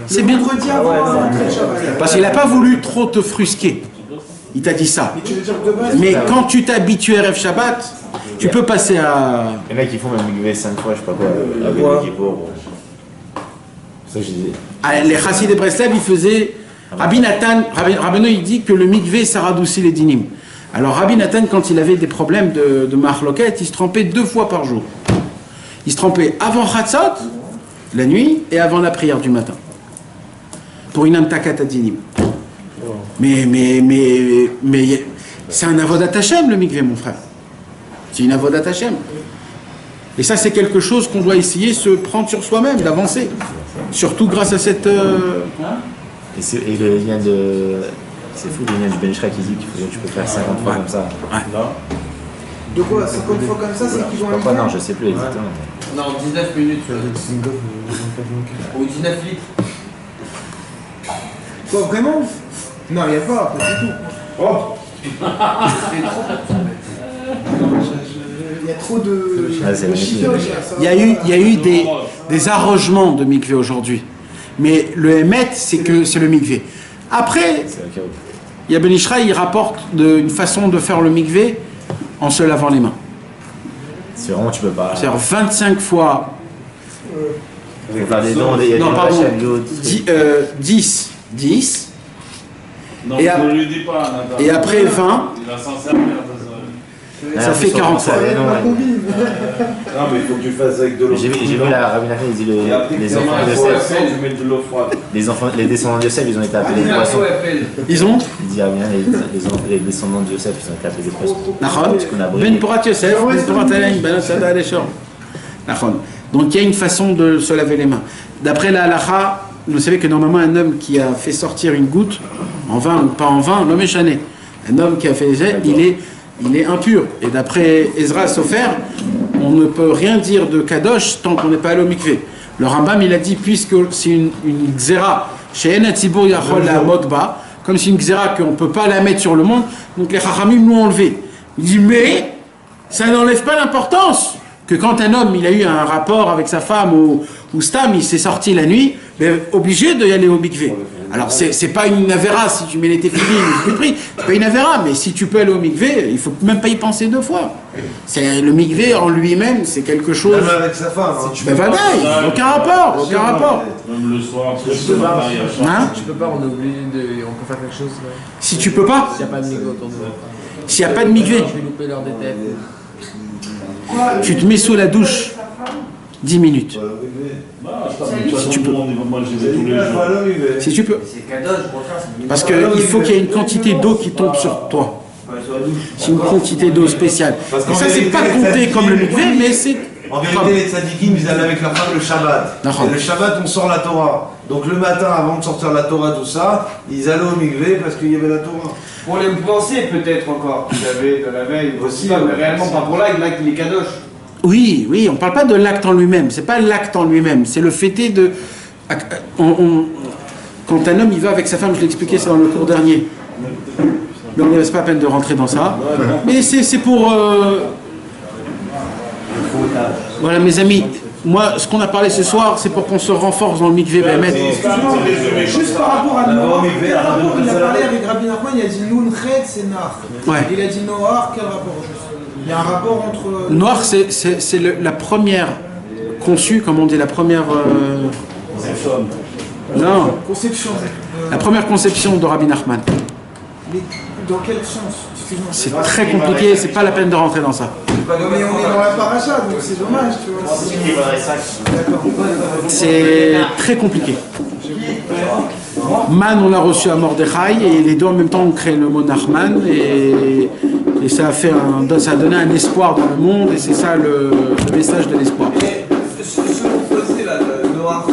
C'est bien. Vendredi avant Shabbat. Parce qu'il n'a pas voulu trop te frusquer. Il t'a dit ça. Mais tu veux dire que de base. Mais quand tu t'habitues à Rev Shabbat, tu peux passer à. Les mecs, ils font même mikvé 5 fois, je sais pas quoi. Ça, je disais. Les Chassid de Breslev, ils faisaient. Rabbi Nathan, Rabbeinu, il dit que le mikvé, ça radoucit les dinim. Alors Rabbi Nathan, quand il avait des problèmes de mahloket, il se trempait 2 fois par jour. Il se trempait avant Chatzot, la nuit, et avant la prière du matin. Pour une amtakat à dinim. Mais c'est un avodat Hashem, le mikvé, mon frère. C'est une avodat Hashem. Et ça, c'est quelque chose qu'on doit essayer de se prendre sur soi-même, d'avancer. Surtout grâce à cette... Et le lien de. C'est fou, le lien du Ben Ishra qui dit que tu peux faire 50 fois comme ça. Ouais. De quoi 50 fois comme ça, c'est qu'ils vont Pourquoi non, je sais plus exactement. Non, 19 minutes. Ou 19 litres. Quoi, vraiment? Non, il n'y a pas du tout. Oh. Il y a trop de. c'est magnifique. Il y a eu des arrogements de mikvé aujourd'hui. Mais le Hémet, c'est le mikvé. Après, il y a Ben Ishra, il rapporte une façon de faire le mikvé en se lavant les mains. C'est vraiment, tu peux pas. C'est-à-dire 25 fois. Non, pardon. 10. Non, Et ne lui dis pas, Nathan. Et après 20. Il va s'en servir. Ça fait 40 fois. Non, mais il faut que tu le fasses avec de l'eau. J'ai vu la Rabbi Nathan, il dit les enfants de Yosef. Tu mets de l'eau froide. Les descendants de Yosef, ils ont été appelés des poissons. Ils ont Il dit Rabbi Nathan, les descendants de Yosef, ils ont été appelés des poissons. Nachon. Ben Porat Yosef, Ben Porat Alain, Ben Sada Aleshor. Nachon. Donc il y a une façon de se laver les mains. D'après la halacha, vous savez que normalement un homme qui a fait sortir une goutte, en vin ou pas en vin, l'homme est chané. Un homme qui a fait il est impur. Et d'après Ezra Sofer, on ne peut rien dire de Kadosh tant qu'on n'est pas allé au mikvé. Le Rambam, il a dit, puisque c'est une xéra, chez Enatzibur Yachol la Modba, comme c'est une xéra qu'on ne peut pas la mettre sur le monde, donc les Chachamim l'ont enlevé. Il dit, mais ça n'enlève pas l'importance que quand un homme il a eu un rapport avec sa femme ou Stam, il s'est sorti la nuit, mais obligé d'y aller au mikvé. Alors c'est pas une avéra si tu mets les téfilines, c'est pas une avéra, mais si tu peux aller au mikvé, il faut même pas y penser 2 fois. C'est le mikvé en lui-même, c'est quelque chose. Même avec sa femme. Mais voilà, aucun rapport. Même le soir, Tu peux pas, on est obligé de. On peut faire quelque chose. Si tu peux pas, S'il n'y a pas de mikvé autour de nous. s'il n'y a pas de mikvé, Je vais louper l'heure des têtes. tu te mets sous la douche 10 minutes. Si tu peux. Moi, j'y vais tous les jours. Si tu peux. Parce qu'il faut qu'il y ait une quantité d'eau qui tombe sur toi. C'est une quantité d'eau spéciale. Et ça, c'est pas compté comme le mikvé, mais c'est. En vérité, les tzadikim, ils allaient avec leur femme le Shabbat. Et le Shabbat, on sort la Torah. Donc le matin, avant de sortir la Torah, tout ça, ils allaient au mikvé parce qu'il y avait la Torah. Pour les penser peut-être encore, vous avez de la veille aussi, mais réellement pas pour l'acte, il est kadosh. Oui, on parle pas de l'acte en lui-même. C'est pas l'acte en lui-même. C'est le fait de. Quand un homme il va avec sa femme, je l'ai expliqué, c'est dans le cours dernier. Mais on ne laisse pas la peine de rentrer dans ça. Mais c'est pour... Voilà mes amis, moi ce qu'on a parlé ce soir, c'est pour qu'on se renforce dans le mikvé Bémet. Excuse-moi, juste par rapport à Noir, quel rapport il a parlé avec Rabbi Nachman, il a dit Nun Ched, c'est Nar. Ouais. Il a dit Noir, quel rapport juste? Il y a un rapport entre... Noir, c'est la première conçue, comme on dit, la première... Non. Conception. La première conception de Rabbi Nachman. Mais dans quel sens? C'est très compliqué, c'est pas la peine de rentrer dans ça. Mais on est dans la paracha, donc c'est dommage, tu vois. C'est très compliqué. Man, on l'a reçu à Mordechai, et les deux en même temps ont créé le mot Nachman, et ça a donné un espoir dans le monde, et c'est ça le message de l'espoir. Et ce que vous posez là, le noir,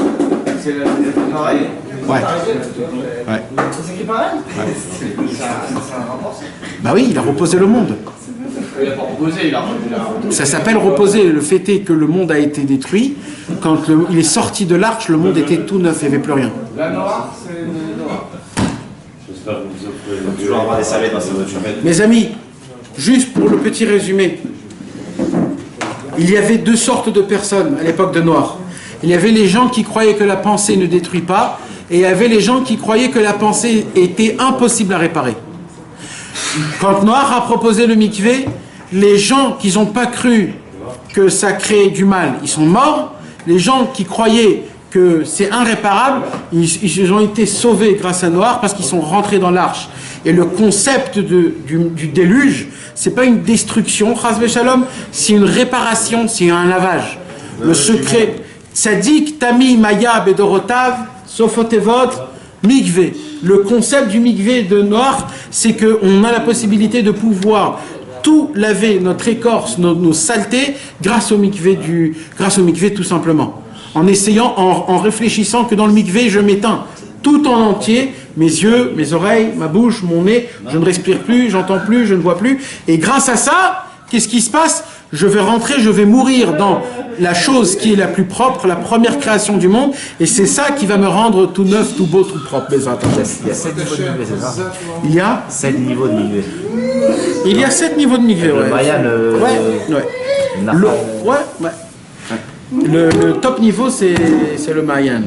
c'est pareil? Ouais. Ça s'écrit pareil? Ouais. Ça a un rapport? Bah oui, il a reposé le monde. Il n'a pas reposé, il a Ça s'appelle reposer. Le fait est que le monde a été détruit. Quand il est sorti de l'arche, le monde était tout neuf, il n'y avait plus rien. La noire, c'est le noir. J'espère que vous offrez. Donc, toujours avoir des serviettes dans ces voitures. Mes amis, juste pour le petit résumé, il y avait deux sortes de personnes à l'époque de Noir. Il y avait les gens qui croyaient que la pensée ne détruit pas, et il y avait les gens qui croyaient que la pensée était impossible à réparer. Quand Noir a proposé le mikvé, les gens qui n'ont pas cru que ça créait du mal, ils sont morts. Les gens qui croyaient que c'est irréparable, ils ont été sauvés grâce à Noir parce qu'ils sont rentrés dans l'arche. Et le concept du déluge, c'est pas une destruction, Chas v'Shalom, c'est une réparation, c'est un lavage. Le secret, Tzadik, Tami, Maya, Bedorotav, Sofotevot, Mikvé. Le concept du mikvé de Noir, c'est qu'on a la possibilité de pouvoir tout laver, notre écorce, nos saletés, grâce au mikvé tout simplement. En essayant, en réfléchissant que dans le mikvé, je m'éteins tout en entier, mes yeux, mes oreilles, ma bouche, mon nez, je ne respire plus, j'entends plus, je ne vois plus. Et grâce à ça, qu'est-ce qui se passe? Je vais rentrer, je vais mourir dans la chose qui est la plus propre, la première création du monde, et c'est ça qui va me rendre tout neuf, tout beau, tout propre. Il y a 7 niveaux de mikvé, c'est ça? Il y a 7 niveaux de mikvé. Il y a 7 niveaux de mikvé, ouais. Le Mayan, le top niveau, c'est le Mayan.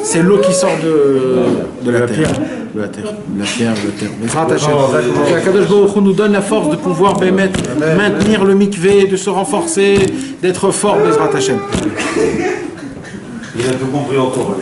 C'est l'eau qui sort de la terre. De la terre. La pierre, de la terre. Mais Zrat Hashem, Kadosh Baruch Hu nous donne la force de pouvoir maintenir le mikvé, de se renforcer, d'être fort, Bezrat Hashem. Il a tout compris encore.